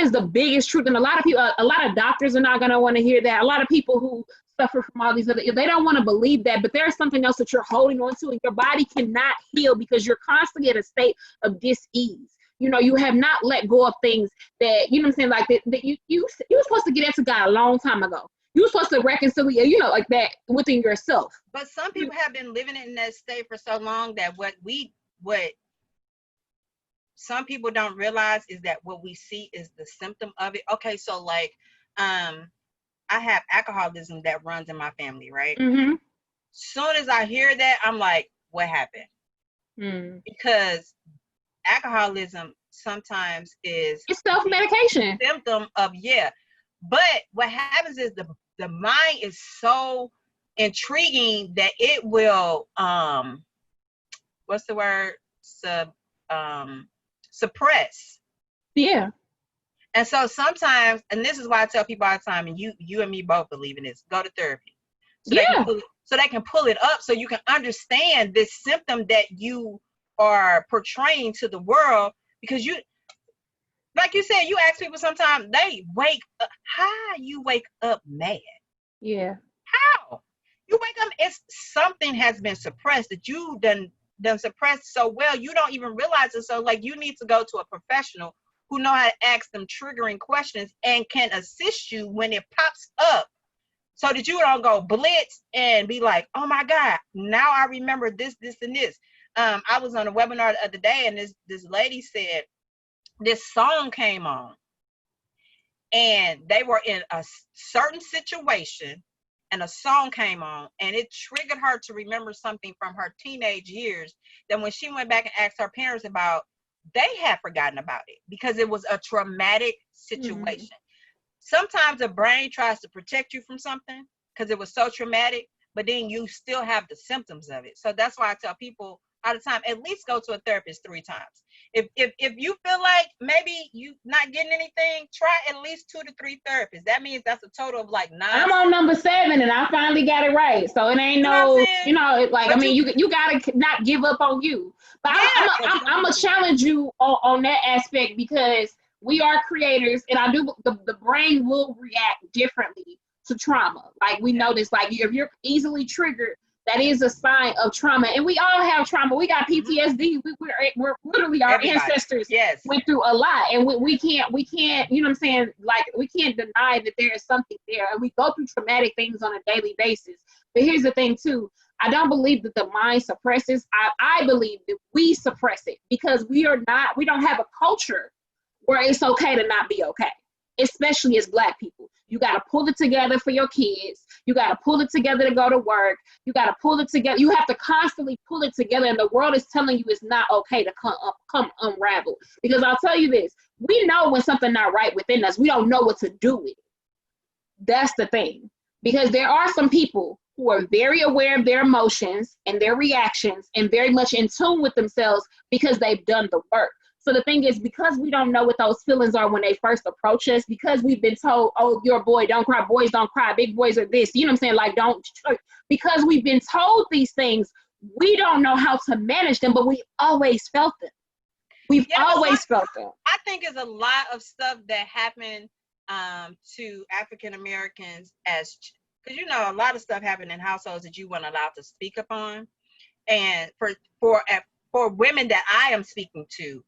is the biggest truth. And a lot of doctors are not going to want to hear that. A lot of people who suffer from all these other, they don't want to believe that, but there's something else that you're holding on to, and your body cannot heal because you're constantly in a state of dis-ease. You know, you have not let go of things that, you know what I'm saying, like that you were supposed to get into God a long time ago. You were supposed to reconcile, you know, like that within yourself. But some people have been living in that state for so long that what some people don't realize is that what we see is the symptom of it. Okay, so like, I have alcoholism that runs in my family, right? Soon as I hear that, I'm like, what happened? Because alcoholism sometimes it's self-medication. Symptom of, but what happens is the mind is so intriguing that it will what's the word, suppress. Yeah. And so sometimes, and this is why I tell people all the time, and you and me both believe in this, go to therapy so they can pull it up so you can understand this symptom that you are portraying to the world. Because you, like you said, you ask people sometimes, they wake up. How you wake up mad? Yeah. How? You wake up, it's something has been suppressed that you done suppressed so well, you don't even realize it. So like, you need to go to a professional who know how to ask them triggering questions and can assist you when it pops up, so that you don't go blitz and be like, oh my God, now I remember this, and this. I was on a webinar the other day, and this lady said this song came on, and they were in a certain situation, and a song came on, and it triggered her to remember something from her teenage years that when she went back and asked her parents about, they had forgotten about it because it was a traumatic situation. Sometimes the brain tries to protect you from something because it was so traumatic, but then you still have the symptoms of it. So that's why I tell people all the time, at least go to a therapist 3 times. If you feel like maybe you not getting anything, try at least 2 to 3 therapists. That means that's a total of like 9. I'm on number 7 and I finally got it right. So it ain't like, I mean, you gotta not give up on you. But I'm gonna challenge you on that aspect, because we are creators, and I do, the brain will react differently to trauma. Like, we know this, like, if you're easily triggered, that is a sign of trauma. And we all have trauma. We got PTSD. We're literally, our ancestors went through a lot, and we can't, you know what I'm saying? Like, we can't deny that there is something there, and we go through traumatic things on a daily basis. But here's the thing too. I don't believe that the mind suppresses. I believe that we suppress it, because we don't have a culture where it's okay to not be okay, especially as Black people. You got to pull it together for your kids. You got to pull it together to go to work. You got to pull it together. You have to constantly pull it together. And the world is telling you it's not okay to come unravel. Because I'll tell you this, we know when something's not right within us. We don't know what to do with it. That's the thing. Because there are some people who are very aware of their emotions and their reactions and very much in tune with themselves because they've done the work. so the thing is, because we don't know what those feelings are when they first approach us, because we've been told, oh, you're a boy, don't cry, boys don't cry, big boys are this, you know what I'm saying? Like, don't, because we've been told these things, we don't know how to manage them, but we always felt them. We've always felt them. I think it's a lot of stuff that happened to African Americans because you know a lot of stuff happened in households that you weren't allowed to speak upon, and for women that I am speaking to,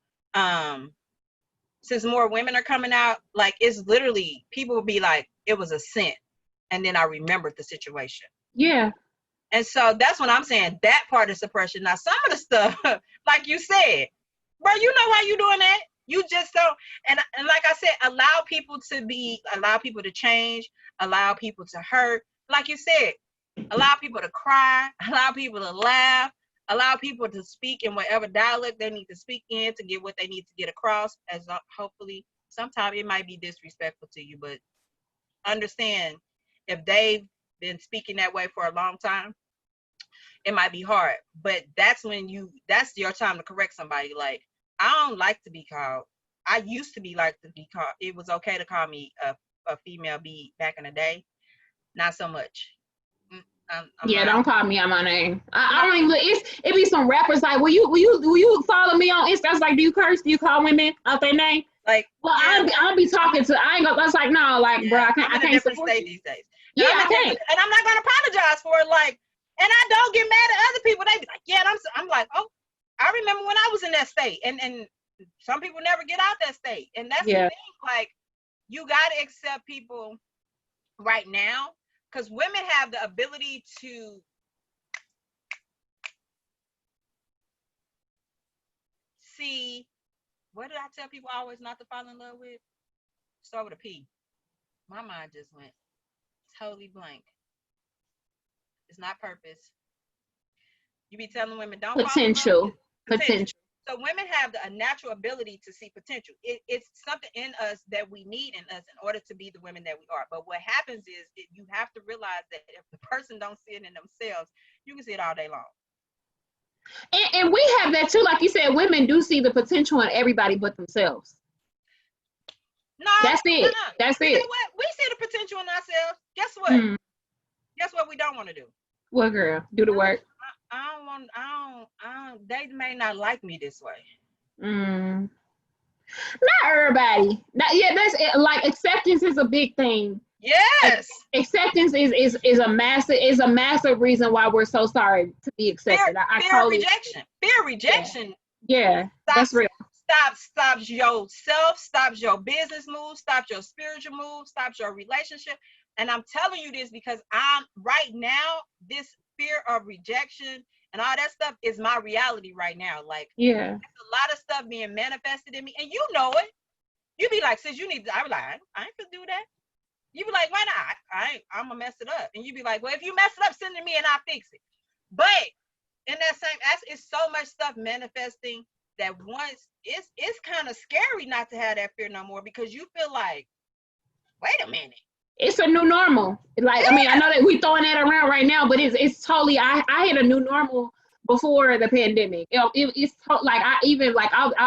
since more women are coming out, like it's literally people will be like, it was a sin, and then I remembered the situation. Yeah. And so that's what I'm saying, that part of suppression. Now some of the stuff, like you said, bro, you know why you doing that? You just don't, and like I said, allow people to change, allow people to hurt. Like you said, allow people to cry, allow people to laugh, allow people to speak in whatever dialect they need to speak in to get what they need to get across. As hopefully, sometimes it might be disrespectful to you, but understand if they've been speaking that way for a long time, it might be hard. But that's your time to correct somebody. Like, I don't like to be called. I used to be like to be called. It was okay to call me a female B back in the day. Not so much. Don't call me on my name. I don't even. It be some rappers like, will you follow me on Insta? I was like, do you curse? Do you call women out their name? Like, well, yeah. I'll be talking to. I ain't gonna. That's like, no, like, bro, I can't support you these days. Yeah, I can't. And I'm not gonna apologize for it. Like, and I don't get mad at other people. They be like, yeah, and I'm like, oh, I remember when I was in that state, and some people never get out that state, and that's the thing. Like, you gotta accept people right now, because women have the ability to see. What did I tell people always not to fall in love with? Start with a P. My mind just went totally blank. It's not purpose. You be telling women don't potential. So women have a natural ability to see potential. It's something in us that we need in us in order to be the women that we are. But what happens is you have to realize that if the person don't see it in themselves, you can see it all day long. And we have that too. Like you said, women do see the potential in everybody but themselves. No, that's it. No. That's it. You know what? We see the potential in ourselves. Guess what? Guess what we don't want to do? What, girl? Do the work. They may not like me this way. Not everybody. That's it. Like, acceptance is a big thing. Yes. Acceptance is a massive reason why we're so sorry to be accepted. Fear rejection. Yeah. That's real. Stops yourself, stops your business moves, stops your spiritual moves, stops your relationship. And I'm telling you this because I'm right now, this fear of rejection and all that stuff is my reality right now. Like, there's a lot of stuff being manifested in me, and you know it. You be like, sis, you need to. I be like, I ain't gonna do that. You be like, why not? I'm gonna mess it up. And you be like, well, if you mess it up, send it to me and I'll fix it. But in that same, it's so much stuff manifesting that once it's kind of scary not to have that fear no more, because you feel like, wait a minute. It's a new normal. Like, I mean, I know that we throwing that around right now, but it's totally, I hit a new normal before the pandemic. I'll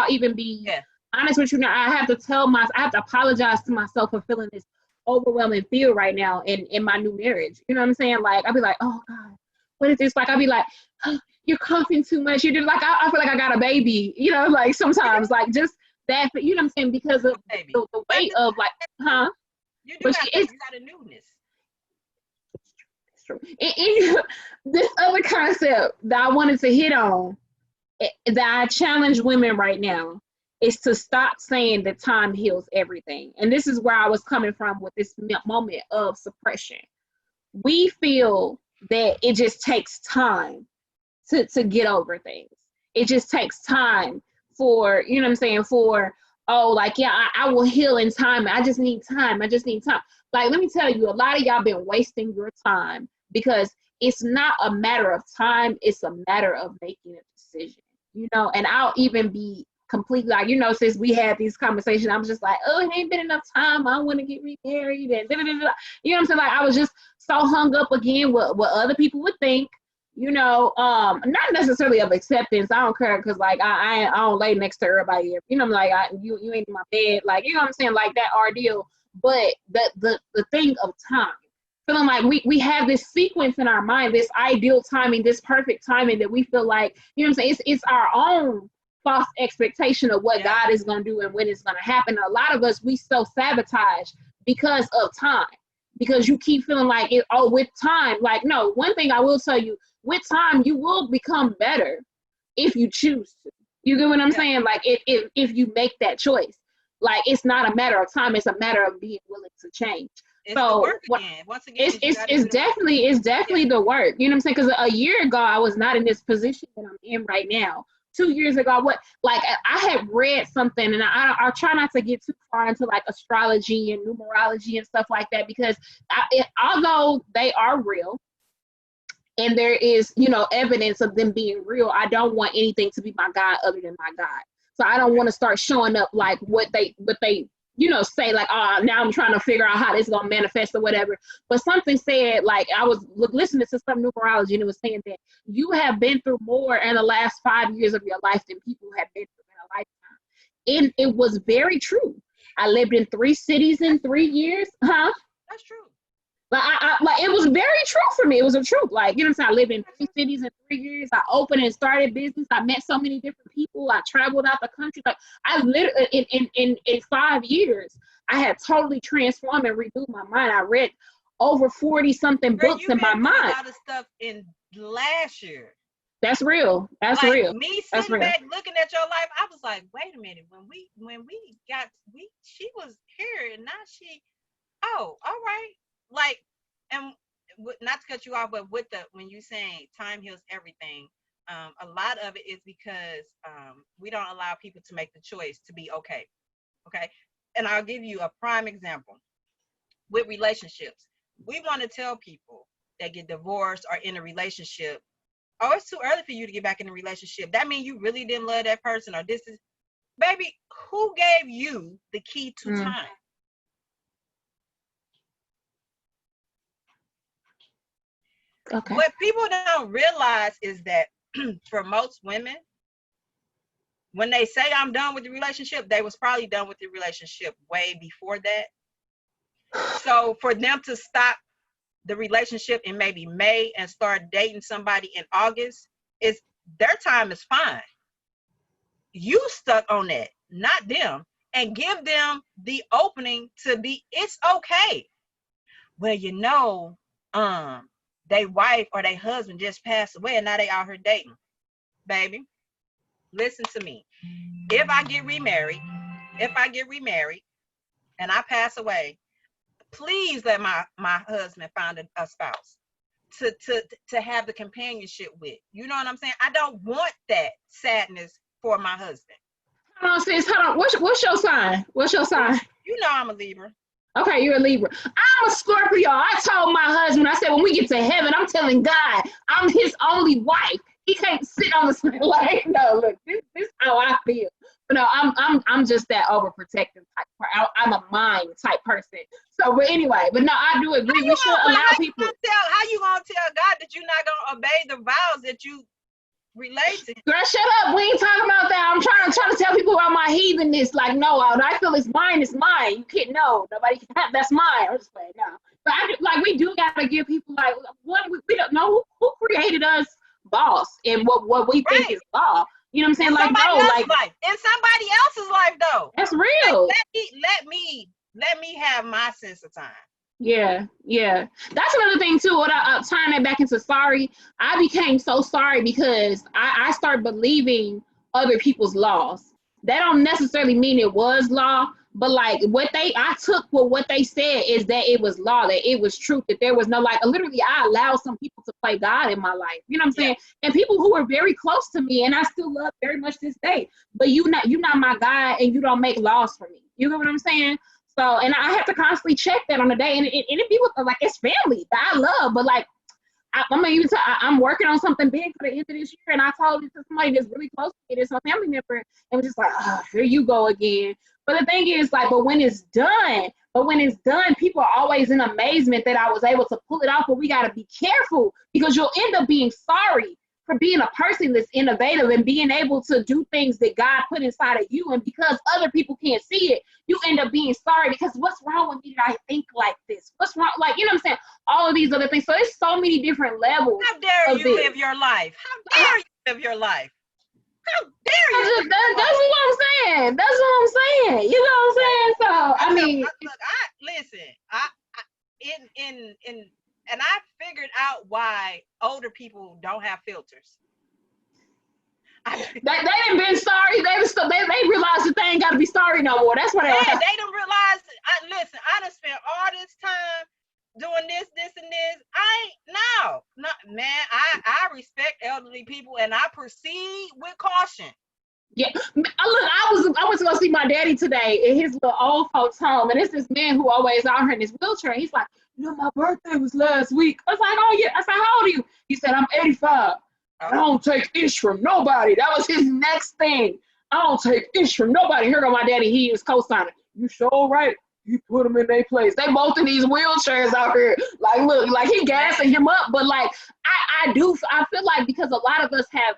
even be honest with you now. I have to apologize to myself for feeling this overwhelming feel right now in my new marriage. You know what I'm saying? Like, I'll be like, oh God, what is this? Like, I'll be like, oh, you're coughing too much. You're just like, I feel like I got a baby, you know, like sometimes like just that, you know what I'm saying? Because of the weight of like, huh? You got a newness. It's true. And this other concept that I wanted to hit on, that I challenge women right now, is to stop saying that time heals everything. And this is where I was coming from with this moment of suppression. We feel that it just takes time to get over things. It just takes time for, you know what I'm saying, oh, like, yeah, I will heal in time. I just need time. Like, let me tell you, a lot of y'all been wasting your time because it's not a matter of time. It's a matter of making a decision, you know? And I'll even be completely like, you know, since we had these conversations, I'm just like, oh, it ain't been enough time. I want to get remarried. And you know what I'm saying? Like, I was just so hung up again with what other people would think, you know, not necessarily of acceptance. I don't care because like I don't lay next to everybody. You know, I'm like you ain't in my bed, like you know what I'm saying, like that ordeal. But the thing of time, feeling like we have this sequence in our mind, this ideal timing, this perfect timing that we feel like, you know what I'm saying, it's our own false expectation of what God is gonna do and when it's gonna happen. A lot of us, we self-sabotage because of time. Because you keep feeling like with time, like no, one thing I will tell you, with time you will become better if you choose to. You get what I'm saying? Like if you make that choice. Like it's not a matter of time, it's a matter of being willing to change. It's the work again. Once again, it's definitely the work. You know what I'm saying? Because a year ago I was not in this position that I'm in right now. 2 years ago, I had read something, and I try not to get too far into like astrology and numerology and stuff like that, because although they are real and there is, you know, evidence of them being real, I don't want anything to be my God other than my God. So I don't want to start showing up like what they you know, say like, oh, now I'm trying to figure out how this is going to manifest or whatever. But something said, like, I was listening to some numerology and it was saying that you have been through more in the last 5 years of your life than people have been through in a lifetime. And it was very true. I lived in 3 cities in 3 years. Huh? That's true. But like it was very true for me. It was a truth. Like, you know what I'm saying? I lived in 3 cities in 3 years. I opened and started business. I met so many different people. I traveled out the country. Like I literally in 5 years, I had totally transformed and renewed my mind. I read over 40 something books in my mind. A lot of stuff in last year. That's real. That's like real. Me sitting back looking at your life, I was like, wait a minute. When we she was here and now she, oh, all right. Like, and not to cut you off, but when you saying time heals everything, a lot of it is because we don't allow people to make the choice to be okay. And I'll give you a prime example with relationships. We want to tell people that get divorced or in a relationship, oh, it's too early for you to get back in a relationship. That means you really didn't love that person, or this is, baby, who gave you the key to time? Okay. What people don't realize is that for most women, when they say I'm done with the relationship, they was probably done with the relationship way before that. So for them to stop the relationship in maybe May and start dating somebody in August, is their time is fine. You stuck on that, not them, and give them the opening to be, it's okay. Well, you know, their wife or their husband just passed away and now they out here dating. Baby, listen to me. If I get remarried and I pass away, please let my husband find a spouse to have the companionship with. You know what I'm saying? I don't want that sadness for my husband. Hold on, sis. Hold on. What's your sign? What's your sign? You know I'm a Libra. Okay, you're a Libra. I'm a Scorpio. I told my husband, I said, when we get to heaven, I'm telling God, I'm his only wife. He can't sit on the side like, no, look, this is how I feel. But no, I'm just that overprotective type. I'm a mind type person. So, but anyway, but no, I do agree. We should allow people. How you gonna tell God that you're not gonna obey the vows that you relate to? Girl, shut up. We ain't talking about that. I'm trying to tell people about my heathenness. Like, no, I feel it's mine. It's mine. You can't know. Nobody can have. That's mine. I'm just playing. No, but we do gotta give people like what we don't know who created us, boss, and what we think is law. You know what I'm saying? Like, no, like life. In somebody else's life, though. That's real. Like, let me have my sense of time. Yeah. That's another thing too. What tying that back into sorry, I became so sorry because I started believing other people's laws. That don't necessarily mean it was law, but like I took what they said is that it was law, that it was truth, that there was no, like, literally I allowed some people to play God in my life. You know what I'm saying? And people who were very close to me and I still love very much this day, but you're not my God and you don't make laws for me. You know what I'm saying? So, and I have to constantly check that on the day, and it be with, like, it's family that I love, but like, I'm working on something big for the end of this year, and I told it to somebody that's really close to me, that's a family member, and was just like, oh, here you go again. But the thing is, like, but when it's done, But when it's done, people are always in amazement that I was able to pull it off. But we got to be careful, because you'll end up being sorry for being a person that's innovative and being able to do things that God put inside of you. And because other people can't see it, you end up being sorry, because what's wrong with me that I think like this? What's wrong? Like, you know what I'm saying? All of these other things. So there's so many different levels. How dare you live your life? How dare you live your life? How dare you? That's what I'm saying. That's what I'm saying. You know what I'm saying? So I mean, and I figured out why older people don't have filters. They done been sorry. They realized that they ain't got to be sorry no more. That's what they don't realize. Listen, I done spent all this time doing this, and this. Man. I respect elderly people, and I proceed with caution. Yeah, look, I went to go see my daddy today in his little old folks home, and it's this man who always out here in his wheelchair. He's like, my birthday was last week. I was like, oh yeah. I said, how old are you? He said, I'm 85. I don't take ish from nobody. That was his next thing. I don't take ish from nobody. Here go my daddy. He was co-signing. You sure right? You put them in their place. They both in these wheelchairs out here. Like, look, like he gassing him up. But like, I feel like, because a lot of us have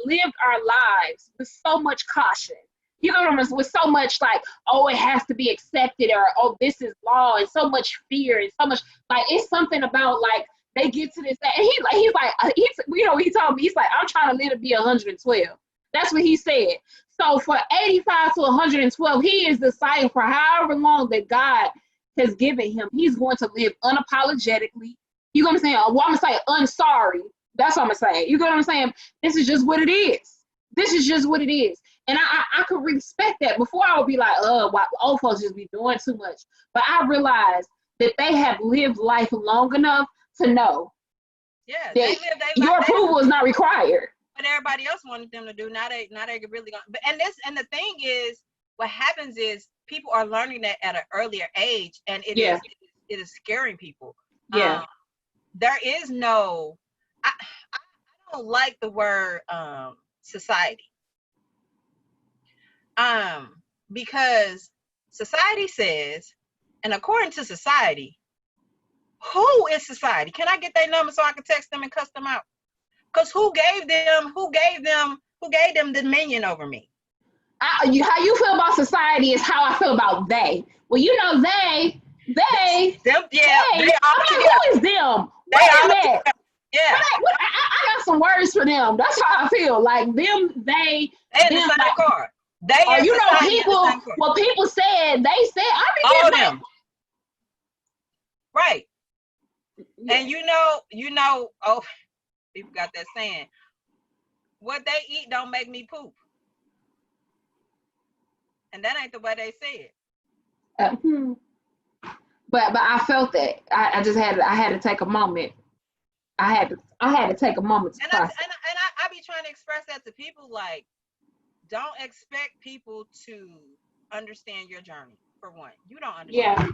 lived our lives with so much caution. You know what I mean? With so much like, oh, it has to be accepted, or oh, this is law, and so much fear, and so much like, it's something about like, they get to this, and he's like, you know, he told me, he's like, I'm trying to live to be 112. That's what he said. So for 85 to 112, he is deciding for however long that God has given him, he's going to live unapologetically. You know what I'm saying? Well, I'm gonna say unsorry. That's what I'm gonna say. You know what I'm saying? This is just what it is. This is just what it is. And I could respect that. Before I would be like, why old folks just be doing too much. But I realized that they have lived life long enough to know that your approval is not required. But everybody else wanted them to do. Now they really gonna. But and the thing is, what happens is people are learning that at an earlier age, and it is scaring people. Yeah. There is no. I don't like the word society. Because society says, and according to society, who is society? Can I get their number so I can text them and cuss them out? Because who gave them dominion over me? How you feel about society is how I feel about they. Well, you know, they them, yeah, they who is them? What is that? Yeah. I got some words for them. That's how I feel. Like them, they in the same car. They you know, people, what people said, they said, all of them. Right. Yeah. And you know, oh, people got that saying, what they eat don't make me poop. And that ain't the way they say it. But I felt that. I just had to take a moment. I had to take a moment to process. And I be trying to express that to people, like, don't expect people to understand your journey, for one. You don't understand. Yeah.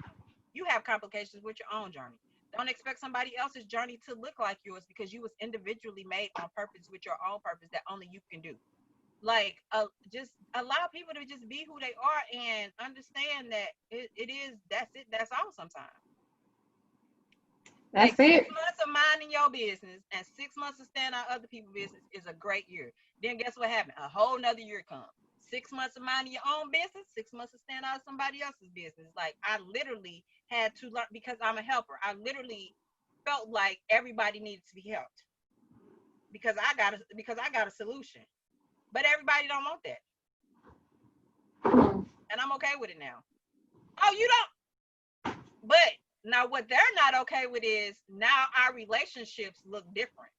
You have complications with your own journey. Don't expect somebody else's journey to look like yours, because you was individually made on purpose with your own purpose that only you can do. Like, just allow people to just be who they are and understand that that's all sometimes. That's like it. 6 months of minding your business and 6 months of standing on other people's business is a great year. Then guess what happened? A whole nother year comes. 6 months of minding your own business, 6 months of standing out somebody else's business. Like, I literally had to learn, because I'm a helper. I literally felt like everybody needed to be helped because I got a solution. But everybody don't want that. And I'm okay with it now. Oh, you don't? But now what they're not okay with is now our relationships look different.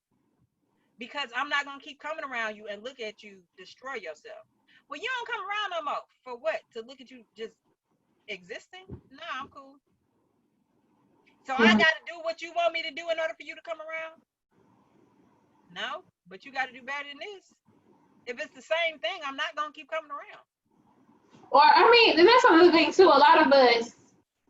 Because I'm not going to keep coming around you and look at you destroy yourself. Well, you don't come around no more. For what? To look at you just existing? No, I'm cool. So I got to do what you want me to do in order for you to come around? No, but you got to do better than this. If it's the same thing, I'm not going to keep coming around. Or, I mean, and that's another thing, too. A lot of us,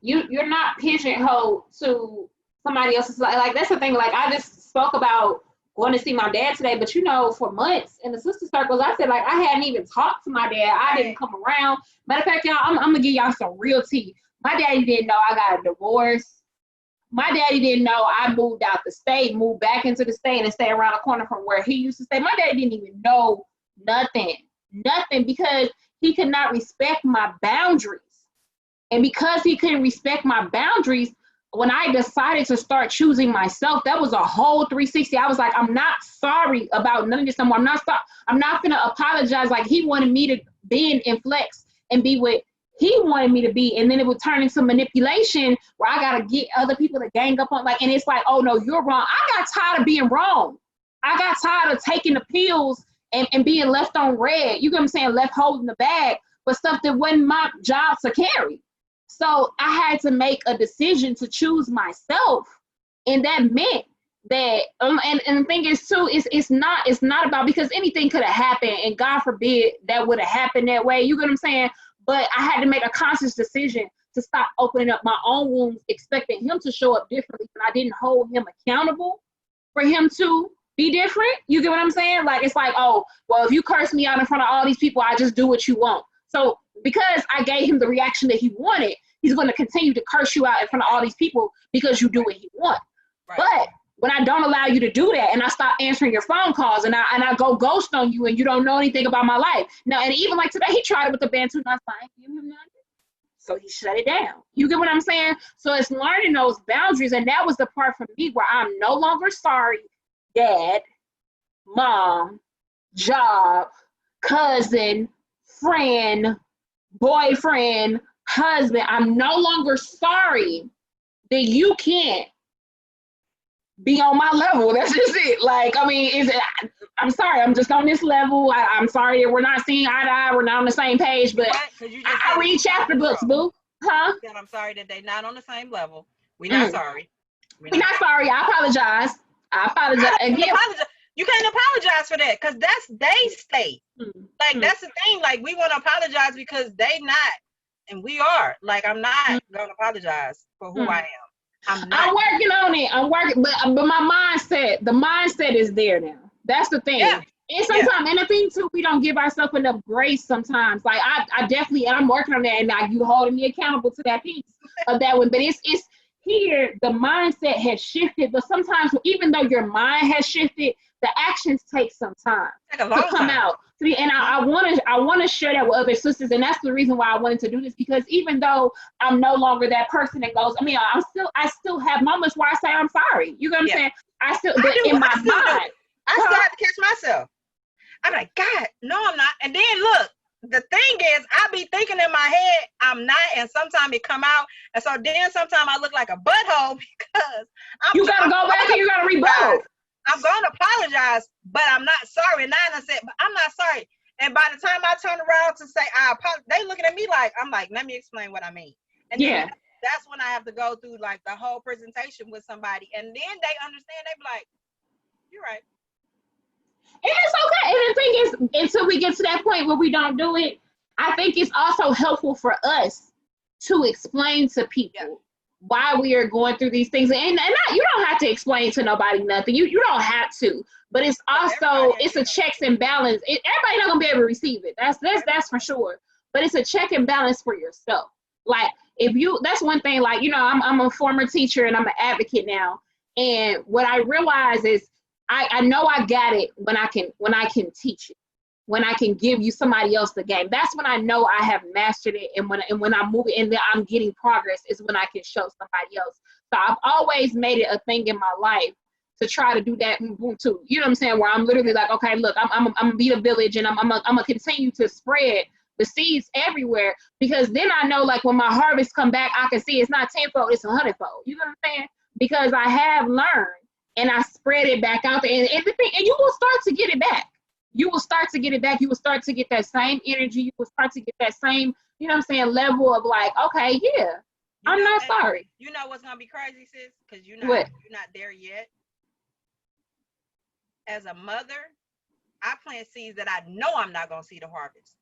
you're not pigeonholed to somebody else's life. Like, that's the thing. Like, I just spoke about going to see my dad today, but, you know, for months in the sister circles, I said, like, I hadn't even talked to my dad. I didn't come around. Matter of fact, y'all, I'm going to give y'all some real tea. My daddy didn't know I got a divorce. My daddy didn't know I moved out the state, moved back into the state, and stayed around the corner from where he used to stay. My daddy didn't even know nothing, because he could not respect my boundaries. And because he couldn't respect my boundaries, when I decided to start choosing myself, that was a whole 360. I was like, I'm not sorry about none of this anymore. I'm not gonna apologize. Like, he wanted me to bend and flex and be what he wanted me to be, and then it would turn into manipulation where I gotta get other people to gang up on, like, and it's like, oh no, you're wrong. I got tired of being wrong. I got tired of taking the pills and being left on red. You get what I'm saying? Left holding the bag, but stuff that wasn't my job to carry. So I had to make a decision to choose myself, and that meant that and the thing is too, it's not about, because anything could have happened, and God forbid that would have happened that way. You get what I'm saying? But I had to make a conscious decision to stop opening up my own wounds, expecting him to show up differently, and I didn't hold him accountable for him to be different. You get what I'm saying? Like, it's like, oh, well, if you curse me out in front of all these people, I just do what you want. So because I gave him the reaction that he wanted, he's going to continue to curse you out in front of all these people because you do what he wants. Right. But when I don't allow you to do that, and I stop answering your phone calls, and I go ghost on you, and you don't know anything about my life. Now, and even like today, he tried it with the Bantu, and I was like, give him nothing. So he shut it down. You get what I'm saying? So it's learning those boundaries, and that was the part for me where I'm no longer sorry, dad, mom, job, cousin, friend, boyfriend, husband. I'm no longer sorry that you can't be on my level. That's just it. Like, I mean, I'm sorry, I'm just on this level. I'm sorry that we're not seeing eye to eye. We're not on the same page, but I read chapter books, boo. Huh? I'm sorry that they're not on the same level. We're not sorry. We're not sorry. I apologize. Again, you can't apologize for that, because that's they state. Like, that's the thing. Like, we want to apologize because they not, and we are. Like, I'm not gonna apologize for who I am. I'm working on it. I'm working, but my the mindset is there now. That's the thing. Yeah. And sometimes, and the thing too, we don't give ourselves enough grace sometimes. Like, I definitely, and I'm working on that, and now you holding me accountable to that piece of that one. But it's here, the mindset has shifted. But sometimes, even though your mind has shifted, the actions take some time to come out. And I want to share that with other sisters, and that's the reason why I wanted to do this, because even though I'm no longer that person that goes, I mean, I still have moments where I say I'm sorry. You know what I'm saying? I still have to catch myself. I'm like, God, no, I'm not. And then look, the thing is, I be thinking in my head, I'm not, and sometimes it come out, and so then sometimes I look like a butthole because you gotta go back and you gotta rebuttal. I'm going to apologize, but I'm not sorry. And I said, but I'm not sorry. And by the time I turn around to say I apologize, they looking at me like, I'm like, let me explain what I mean. And then that's when I have to go through like the whole presentation with somebody. And then they understand, they be like, you're right. And it's okay. And the thing is, until we get to that point where we don't do it, I think it's also helpful for us to explain to people why we are going through these things. And you don't have to explain to nobody nothing. You don't have to. But it's also, it's a checks and balance. Everybody not gonna be able to receive it. That's for sure. But it's a check and balance for yourself. Like, that's one thing, like, you know, I'm a former teacher and I'm an advocate now. And what I realize is I know I got it when I can teach it, when I can give you somebody else the game. That's when I know I have mastered it. And when I'm moving and then I'm getting progress is when I can show somebody else. So I've always made it a thing in my life to try to do that too. You know what I'm saying? Where I'm literally like, okay, look, I'm gonna be the village, and I'm gonna continue to spread the seeds everywhere, because then I know, like, when my harvest come back, I can see it's not 10-fold, it's 100-fold. You know what I'm saying? Because I have learned and I spread it back out there, and everything, and you will start to get it back. You will start to get it back. You will start to get that same energy. You will start to get that same, you know what I'm saying, level of like, okay, I'm not sorry. You know what's gonna be crazy, sis? Because you're not there yet. As a mother, I plant seeds that I know I'm not gonna see the harvest,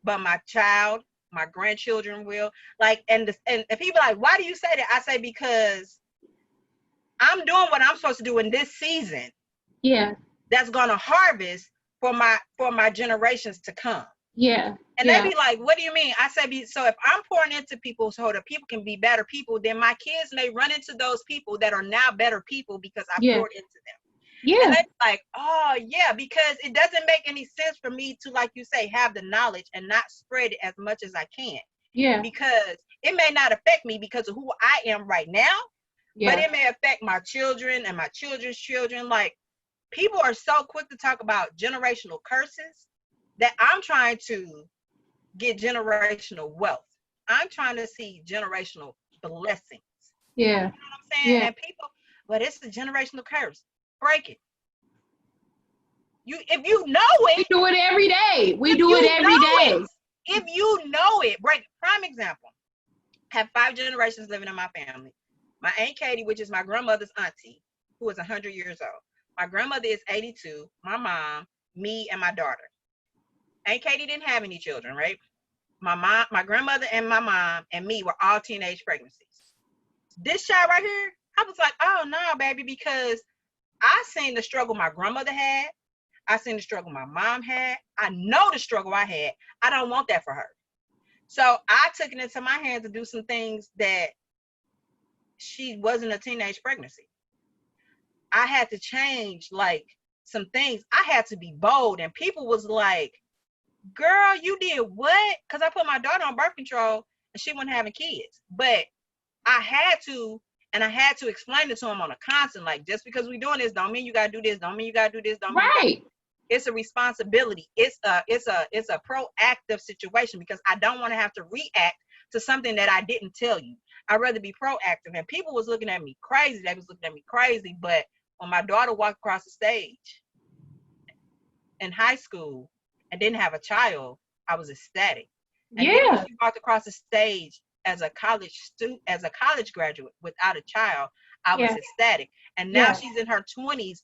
but my child, my grandchildren will. Like, and people are like, why do you say that? I say because I'm doing what I'm supposed to do in this season. Yeah. That's gonna harvest for my generations to come. Yeah. And they be like, what do you mean? I say, so if I'm pouring into people so that people can be better people, then my kids may run into those people that are now better people because I poured into them. Yeah. And they're like, oh yeah, because it doesn't make any sense for me to, like you say, have the knowledge and not spread it as much as I can. Yeah. Because it may not affect me because of who I am right now, but it may affect my children and my children's children. Like, people are so quick to talk about generational curses that I'm trying to get generational wealth. I'm trying to see generational blessings. Yeah. You know what I'm saying? Yeah. And people, but it's a generational curse. Break it. If you know it. We do it every day. We do it every day. If you know it, break it. Prime example. I have 5 generations living in my family. My Aunt Katie, which is my grandmother's auntie, who is 100 years old. My grandmother is 82. My mom, me, and my daughter. Aunt Katie didn't have any children, right? My grandmother and my mom and me were all teenage pregnancies. This child right here, I was like, oh no, baby, because I seen the struggle my grandmother had. I seen the struggle my mom had. I know the struggle I had. I don't want that for her. So I took it into my hands to do some things that she wasn't a teenage pregnancy. I had to change like some things. I had to be bold, and people was like, girl, you did what? Because I put my daughter on birth control and she wasn't having kids. But I had to, and I had to explain it to him on a constant, like, just because we're doing this don't mean you gotta do this, don't mean you gotta do this, don't mean right. It's a responsibility. It's a proactive situation, because I don't want to have to react to something that I didn't tell you. I'd rather be proactive. And people was looking at me crazy. They was looking at me crazy. But when my daughter walked across the stage in high school and didn't have a child, I was ecstatic. And then when she walked across the stage as a college student, as a college graduate without a child, I was ecstatic. And now she's in her 20s,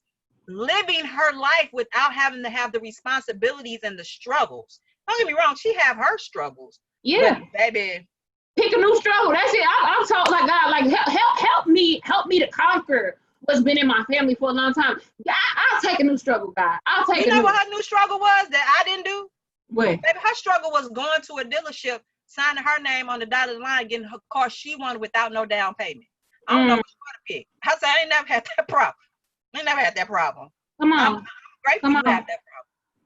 living her life without having to have the responsibilities and the struggles. Don't get me wrong, she have her struggles. Yeah, but baby, pick a new struggle. That's it. I'm talking like God, like help me to conquer what's been in my family for a long time. God, I'll take a new struggle, God. I'll take. You know what her new struggle was that I didn't do? What? Baby, her struggle was going to a dealership, signing her name on the dotted line, getting her car she wanted without no down payment. I don't know which one to pick. I said I ain't never had that problem. I never had that problem. Come on. I'm grateful you have that problem.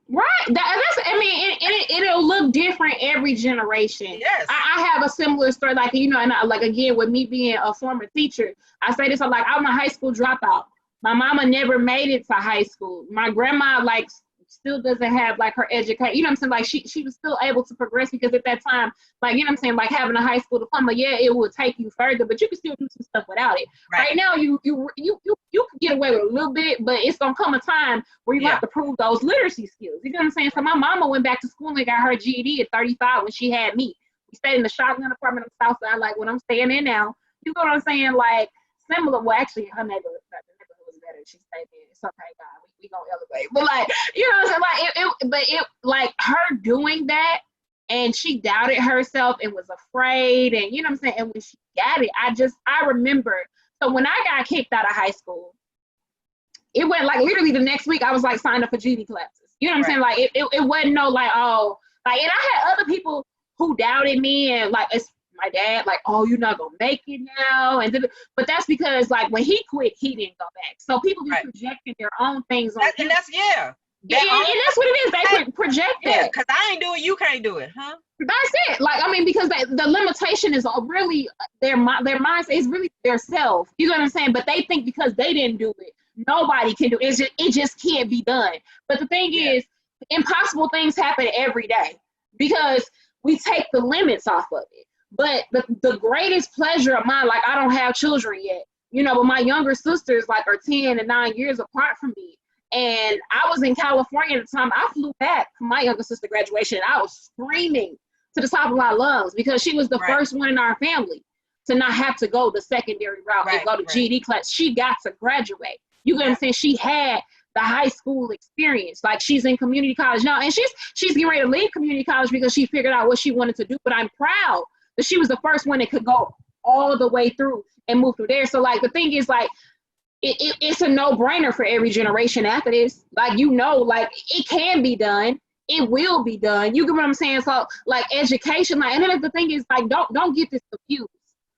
Right. That's, I mean, it'll look different every generation. Yes. I have a similar story, like, you know, and like, again, with me being a former teacher, I say this, I'm like, I'm a high school dropout. My mama never made it to high school. My grandma, like, still doesn't have, like, her education. You know what I'm saying? Like, she was still able to progress, because at that time, like, you know what I'm saying, like, having a high school diploma, yeah, it will take you further, but you can still do some stuff without it. Right now, you can get away with a little bit, but it's gonna come a time where you have to prove those literacy skills. You know what I'm saying? So my mama went back to school and got her GED at 35 when she had me. We stayed in the shotgun apartment on the south side, like when I'm staying in now. You know what I'm saying? Like, similar. Well, actually, her neighborhood was better. She stayed there. It's okay, God. We gonna elevate. But like, you know what I'm saying? Like it like her doing that, and she doubted herself and was afraid, and you know what I'm saying? And when she got it, I remember. So when I got kicked out of high school, it went like literally the next week I was like signed up for GD classes. You know what I'm saying? Like it wasn't no like, oh, like, and I had other people who doubted me, and like, it's my dad, like, oh, you're not gonna make it now, but that's because like when he quit, he didn't go back. So people be projecting their own things on and that's and that's what it is. They project that. Because I ain't do it, you can't do it, huh? That's it. Like, I mean, because the limitation is really their mindset is really their self. You know what I'm saying? But they think because they didn't do it, nobody can do it. It just can't be done. But the thing is, impossible things happen every day because we take the limits off of it. But the greatest pleasure of mine, like, I don't have children yet, you know, but my younger sisters, like, are 10 and 9 years apart from me. And I was in California at the time. I flew back from my younger sister graduation, and I was screaming to the top of my lungs because she was the first one in our family to not have to go the secondary route and go to GED class. She got to graduate. You know what I'm saying? She had the high school experience. Like, she's in community college now, and she's getting ready to leave community college because she figured out what she wanted to do. But I'm proud that she was the first one that could go all the way through and move through there. So, like, the thing is, like, it's a no-brainer for every generation after this. Like, you know, like, it can be done. it will be done. You get what I'm saying? So like education, like, and then the thing is like, don't get this confused.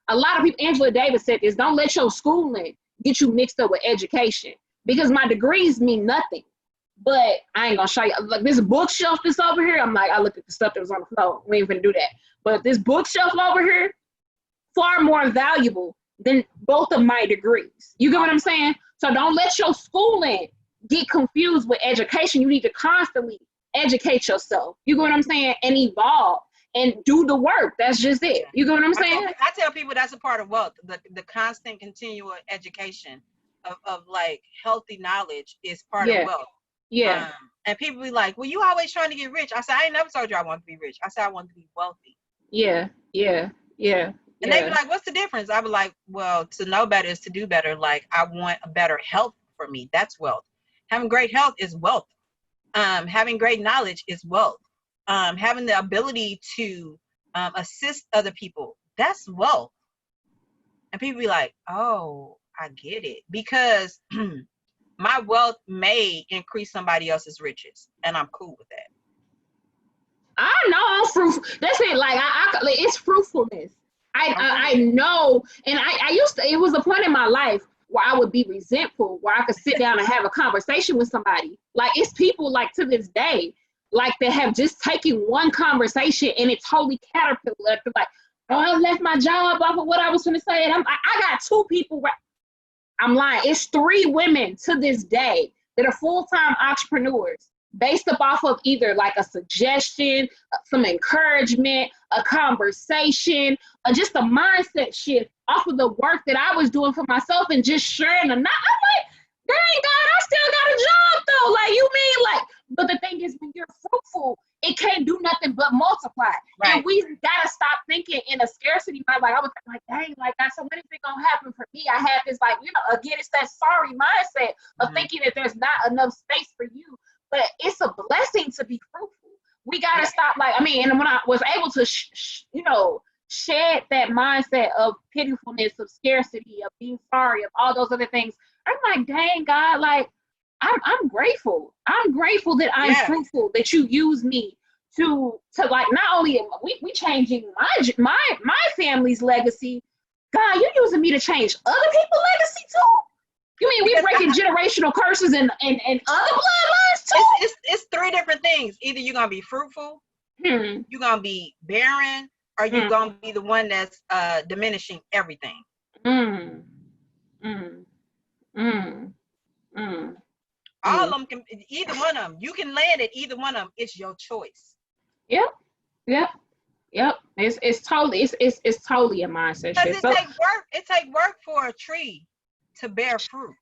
A lot of people, Angela Davis said this, don't let your schooling get you mixed up with education, because my degrees mean nothing. But I ain't gonna show you, like this bookshelf that's over here, I'm like, I look at the stuff that was on the floor. We ain't gonna do that. But this bookshelf over here, far more valuable than both of my degrees. You get what I'm saying? So don't let your schooling get confused with education. You need to constantly educate yourself. You get what I'm saying? And evolve and do the work. That's just it. You get what I'm saying? I tell people that's a part of wealth. The constant continual education of like healthy knowledge is part of wealth. Yeah. And people be like, well, you always trying to get rich. I said, I ain't never told you I want to be rich. I said, I want to be wealthy. Yeah. And they be like, what's the difference? I be like, well, to know better is to do better. Like, I want a better health for me. That's wealth. Having great health is wealth. Having great knowledge is wealth. Having the ability to assist other people, that's wealth. And people be like, oh, I get it. Because my wealth may increase somebody else's riches. And I'm cool with that. I know I'm fruitful. That's it. Like, it's fruitfulness. I know. And I used to, it was a point in my life where I would be resentful, where I could sit down and have a conversation with somebody. Like, it's people like to this day, like that have just taken one conversation and it totally caterpillar. Like, oh, I left my job off of what I was going to say. And I got two people where I'm lying. It's 3 women to this day that are full-time entrepreneurs based up off of either like a suggestion, some encouragement, a conversation, or just a mindset shift off of the work that I was doing for myself and just sharing them. I'm like, dang God, I still got a job though. Like, you mean like, but the thing is, when you're fruitful, it can't do nothing but multiply. Right. And we gotta stop thinking in a scarcity mind. Like, I was like, dang, like, so when is it gonna happen for me? I had this, like, again, it's that sorry mindset of thinking that there's not enough space for you. But it's a blessing to be fruitful. We got to stop, like, I mean, and when I was able to, shed that mindset of pitifulness, of scarcity, of being sorry, of all those other things, I'm like, dang, God, like, I'm grateful. I'm grateful that I'm fruitful, that you use me to like, not only we changing my family's legacy, God, you're using me to change other people's legacy too. You mean we breaking generational curses and other bloodlines too? It's 3 different things. Either you're gonna be fruitful, you're gonna be barren, or you're gonna be the one that's diminishing everything. All of them can, either one of them. You can land at either one of them. It's your choice. Yep. It's totally a mindset shift. It takes work for a tree to bear fruit.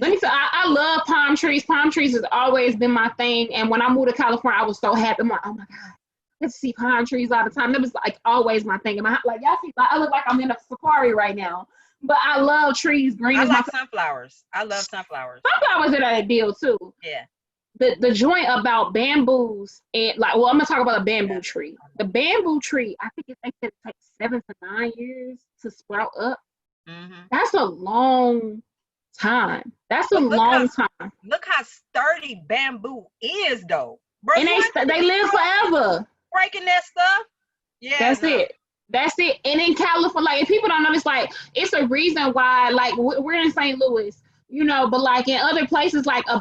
Let me say, I love palm trees. Palm trees has always been my thing. And when I moved to California, I was so happy. I'm like, oh my God, let's see palm trees all the time. It was like always my thing. And like, y'all see, I look like I'm in a safari right now. But I love trees. Green is like sunflowers. I love sunflowers. Sunflowers are a deal too. Yeah. The joint about bamboos and like, well, I'm gonna talk about a bamboo tree. The bamboo tree, I think it takes 7 to 9 years to sprout up. That's a long time. That's a long time. Look how sturdy bamboo is, though. Bro, and they live forever. Breaking that stuff. Yeah, That's it. And in California, like, if people don't know, it's like, it's a reason why, like, we're in St. Louis, but like in other places, like a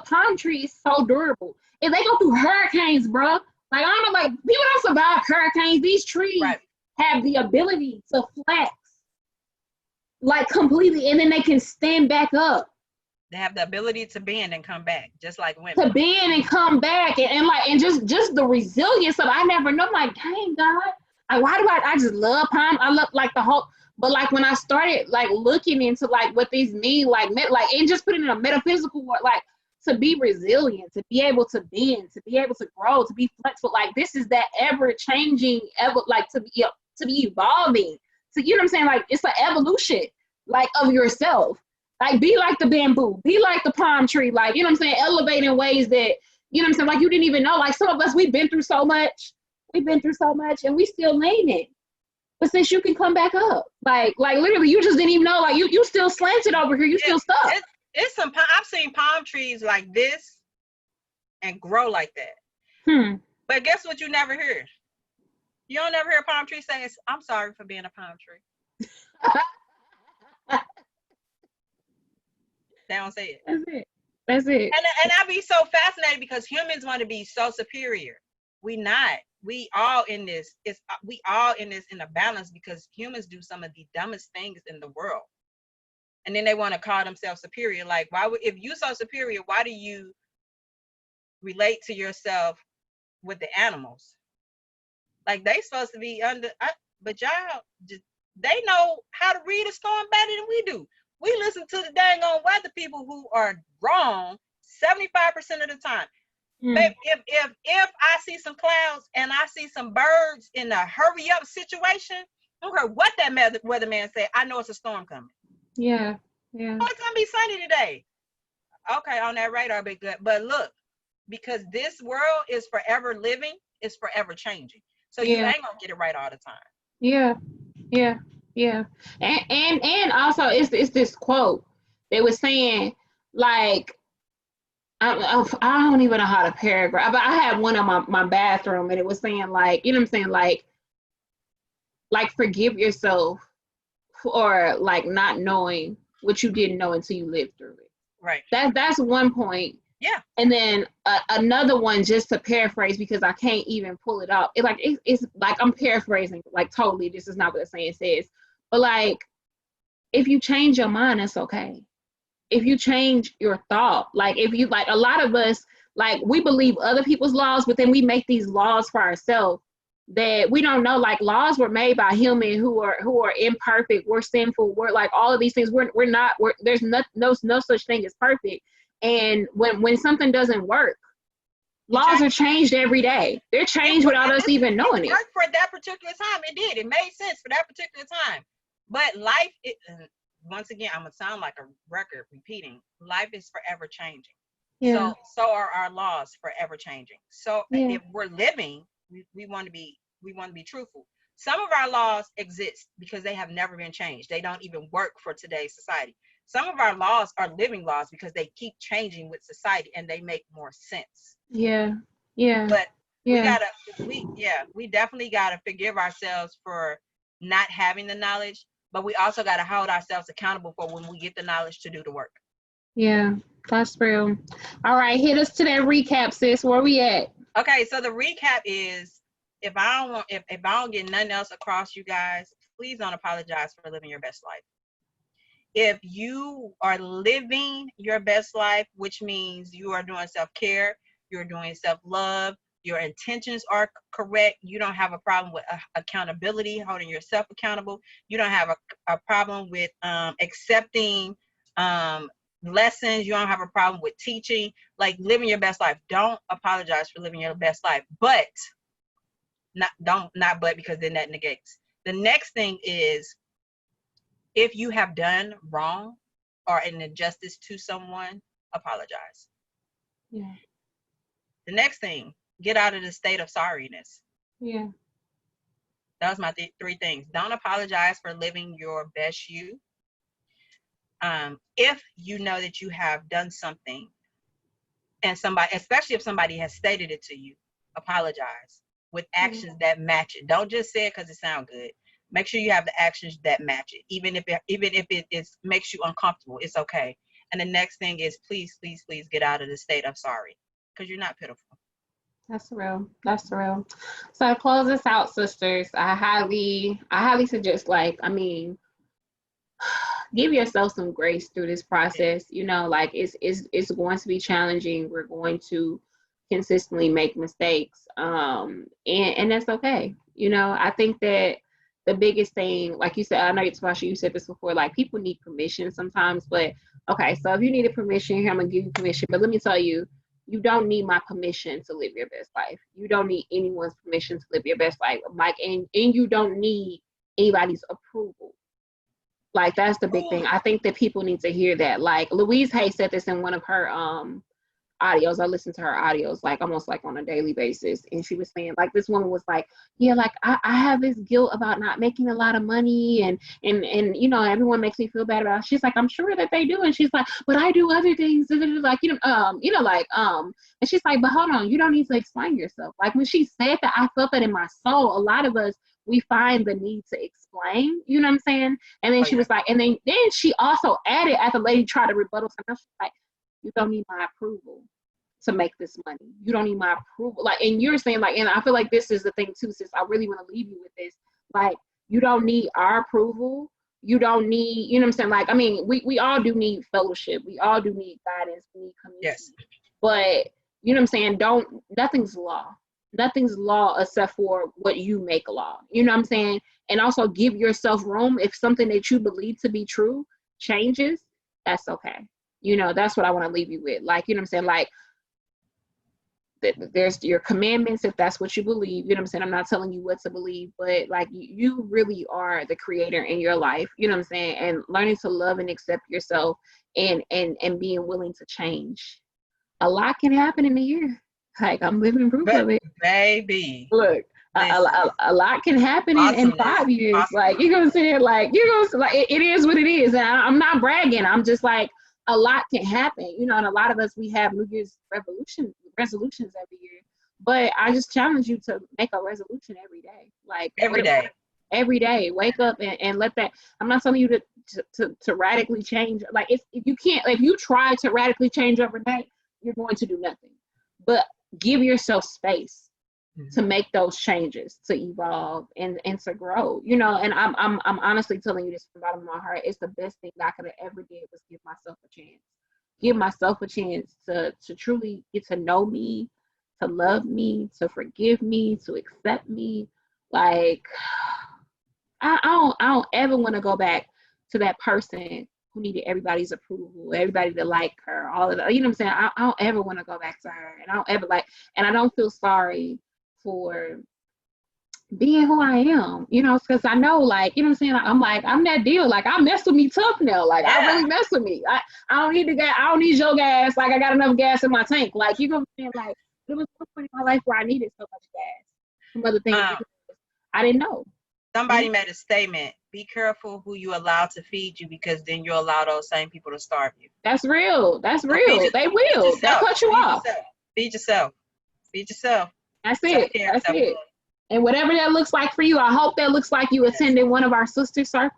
palm tree is so durable. If they go through hurricanes, bro, like, I don't know, like, people don't survive hurricanes. These trees have the ability to flex, like, completely, and then they can stand back up. They have the ability to bend and come back, just like women. To bend and come back, and just the resilience of it. I never know, like, dang, God. Like, why do I just love palm? I love, like, the whole, but, like, when I started, like, looking into, like, what these mean, like, and just putting in a metaphysical word, like, to be resilient, to be able to bend, to be able to grow, to be flexible, like, this is that ever-changing, like, to be evolving. So, you know what I'm saying? Like, it's an evolution, like, of yourself. Like, be like the bamboo, be like the palm tree, like, you know what I'm saying? Elevate in ways that, you know what I'm saying? Like, you didn't even know, like, some of us, we've been through so much, and we still leaning. But since you can come back up, like literally, you just didn't even know, like, you still slanted over here, you still stuck. It's some, I've seen palm trees like this, and grow like that. But guess what you never hear? You don't ever hear a palm tree say, I'm sorry for being a palm tree. They don't say it. That's it. And I be so fascinated because humans want to be so superior. We not. We all in this. We all in this in a balance because humans do some of the dumbest things in the world. And then they want to call themselves superior. Like, why would, if you so superior, why do you relate to yourself with the animals? Like, they supposed to be under, but y'all, they know how to read a storm better than we do. We listen to the dang on weather people who are wrong 75% of the time. Babe, if I see some clouds and I see some birds in a hurry up situation, I don't care what that weatherman say, I know it's a storm coming. Yeah. Oh, it's gonna be sunny today. Okay, on that radar, be good. But look, because this world is forever living, it's forever changing. So you ain't gonna get it right all the time. Yeah. And also it's this quote. They were saying, like, I don't even know how to paragraph, but I had one on my bathroom, and it was saying, like, you know what I'm saying, like forgive yourself for like not knowing what you didn't know until you lived through it. Right. That's one point. Yeah. And then another one, just to paraphrase, because I can't even pull it up. It's like I'm paraphrasing, like totally. This is not what the saying says, but like, if you change your mind, it's okay. If you change your thought, like if you, like, a lot of us, like, we believe other people's laws, but then we make these laws for ourselves that we don't know. Like, laws were made by humans who are imperfect. We're sinful. We're like all of these things. There's no such thing as perfect. And when something doesn't work, laws are changed every day. They're changed without us even knowing it. Worked for that particular time. It did. It made sense for that particular time. But life, once again, I'm gonna sound like a record repeating. Life is forever changing. Yeah. So are our laws forever changing. So if we're living, we want to be truthful. Some of our laws exist because they have never been changed. They don't even work for today's society. Some of our laws are living laws because they keep changing with society and they make more sense. Yeah. But we definitely gotta forgive ourselves for not having the knowledge, but we also gotta hold ourselves accountable for when we get the knowledge to do the work. Yeah, that's real. All right, hit us to that recap, sis. Where we at? Okay, so the recap is, if I don't get nothing else across, you guys, please don't apologize for living your best life. If you are living your best life, which means you are doing self-care, you're doing self-love, your intentions are correct, you don't have a problem with accountability, holding yourself accountable, you don't have a problem with accepting lessons, you don't have a problem with teaching, like living your best life. Don't apologize for living your best life, but not because then that negates. The next thing is, if you have done wrong or an injustice to someone, apologize. Yeah. The next thing, get out of the state of sorriness. Yeah. That was my three things. Don't apologize for living your best you. If you know that you have done something and somebody, especially if somebody has stated it to you, apologize with actions that match it. Don't just say it because it sounds good. Make sure you have the actions that match it. Even if it makes you uncomfortable, it's okay. And the next thing is, please get out of the state of sorry, because you're not pitiful. That's real. So to close this out, sisters, I highly suggest, give yourself some grace through this process. You know, like, it's going to be challenging. We're going to consistently make mistakes. And that's okay. You know, I think that the biggest thing, like you said, I know, Tabasha, you said this before, like, people need permission sometimes, but okay, so if you needed permission here, I'm gonna give you permission. But let me tell you, you don't need my permission to live your best life. You don't need anyone's permission to live your best life. Like, and you don't need anybody's approval. Like, that's the big thing. I think that people need to hear that. Like, Louise Hay said this in one of her audios. I listen to her audios like almost like on a daily basis. And she was saying, like, this woman was like, yeah, like I have this guilt about not making a lot of money, and you know, everyone makes me feel bad about it. She's like, I'm sure that they do. And she's like, but I do other things, like, and she's like, but hold on, you don't need to explain yourself. Like, when she said that, I felt that in my soul. A lot of us, we find the need to explain, you know what I'm saying? And then she was like, and then she also added, as the lady tried to rebuttal something else, she's like, you don't need my approval to make this money. You don't need my approval. Like, and you're saying, like, and I feel like this is the thing too, sis, I really want to leave you with this. Like, you don't need our approval. You don't need, you know what I'm saying? Like, I mean, we all do need fellowship. We all do need guidance. We need community. Yes. But, you know what I'm saying? Nothing's law. Nothing's law except for what you make law. You know what I'm saying? And also give yourself room. If something that you believe to be true changes, that's okay. You know, that's what I want to leave you with. Like, you know what I'm saying? Like, there's your commandments, if that's what you believe. You know what I'm saying? I'm not telling you what to believe, but like, you really are the creator in your life. You know what I'm saying? And learning to love and accept yourself, and being willing to change. A lot can happen in a year. Like, I'm living proof of it. Baby. Look, a lot can happen in 5 years. Awesome. Like, you know what I'm saying? Like, you know, like, it is what it is. And I'm not bragging. I'm just like, a lot can happen, you know, and a lot of us, we have New Year's resolutions every year. But I just challenge you to make a resolution every day. Like, every day, wake up and let that. I'm not telling you to radically change. Like, if you try to radically change overnight, you're going to do nothing. But give yourself space to make those changes, to evolve and to grow, you know. And I'm honestly telling you this from the bottom of my heart. It's the best thing that I could have ever did was give myself a chance to truly get to know me, to love me, to forgive me, to accept me. Like, I don't ever want to go back to that person who needed everybody's approval, everybody to like her, all of that. You know what I'm saying? I don't ever want to go back to her. And I don't ever and I don't feel sorry for being who I am, you know, because I know, like, you know what I'm saying? I'm that deal. Like, I mess with me tough now. Like, I really mess with me. I don't need I don't need your gas. Like, I got enough gas in my tank. Like, you know what I'm saying? Like, there was one point in my life where I needed so much gas from other things I didn't know. Somebody made a statement: be careful who you allow to feed you, because then you'll allow those same people to starve you. That's real. That's real. They will. They'll cut you off. Feed yourself. That's it. That's it. And whatever that looks like for you, I hope that looks like you attending one of our sister circles.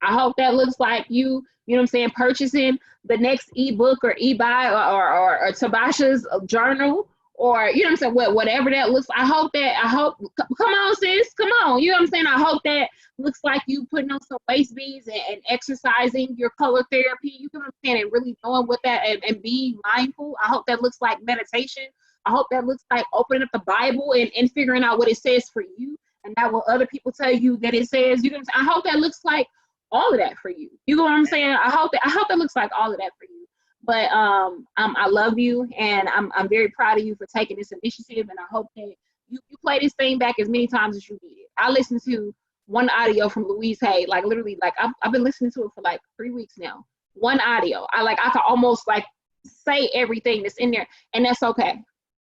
I hope that looks like you know what I'm saying, purchasing the next ebook or e-buy or Tabasha's journal, or, you know what I'm saying, whatever that looks like. I hope, come on, sis, come on. You know what I'm saying? I hope that looks like you putting on some waist beads and exercising your color therapy. You know what I'm saying? And really knowing what that, and being mindful. I hope that looks like meditation. I hope that looks like opening up the Bible and figuring out what it says for you, and not what other people tell you that it says. You know what I'm saying? I hope that looks like all of that for you. You know what I'm saying? I hope that looks like all of that for you. But I love you, and I'm very proud of you for taking this initiative, and I hope that you play this thing back as many times as you need it. I listened to one audio from Louise Hay, like, literally, like, I've been listening to it for like 3 weeks now. One audio. I can almost like say everything that's in there, and that's okay.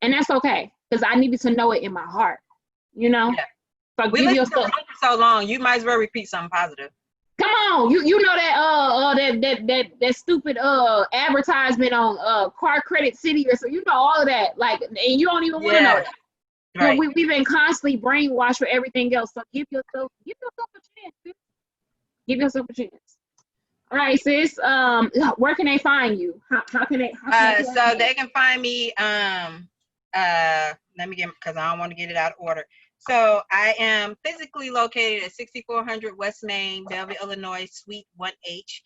And that's okay, because I needed to know it in my heart, you know? Yeah. So we listened to it for so long, you might as well repeat something positive. Come on, you know that stupid advertisement on Car Credit City, or so, you know, all of that, like, and you don't even want to know that. Right. You know, we've been constantly brainwashed for everything else. So give yourself a chance, sis. Give yourself a chance. All right, sis. Where can they find you? How can they? So they can find me. Let me get, because I don't want to get it out of order. So I am physically located at 6400 West Main, Belleville, Illinois, Suite 1H.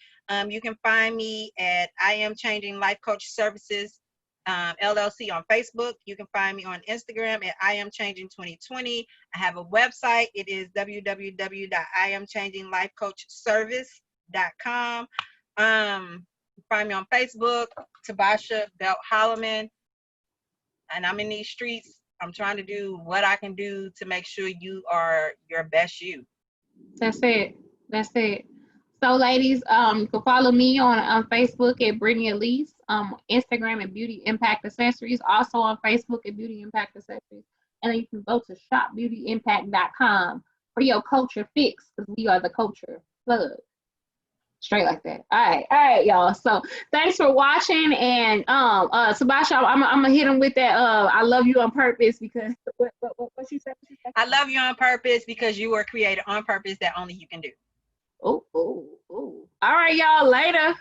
You can find me at I Am Changing Life Coach Services LLC on Facebook. You can find me on Instagram at I Am Changing 2020. I have a website. It is www.iamchanginglifecoachservice.com. Find me on Facebook, Tabasha Belt-Holloman. And I'm in these streets. I'm trying to do what I can do to make sure you are your best you. That's it. So, ladies, you can follow me on Facebook at Brittany Elise, Instagram at Beauty Impact Accessories, also on Facebook at Beauty Impact Accessories. And then you can go to shopbeautyimpact.com for your culture fix, because we are the culture plug. Straight like that. All right, y'all. So thanks for watching. And Tabasha, I'm gonna hit him with that. I love you on purpose because what she said? I love you on purpose because you were created on purpose that only you can do. Oh. All right, y'all. Later.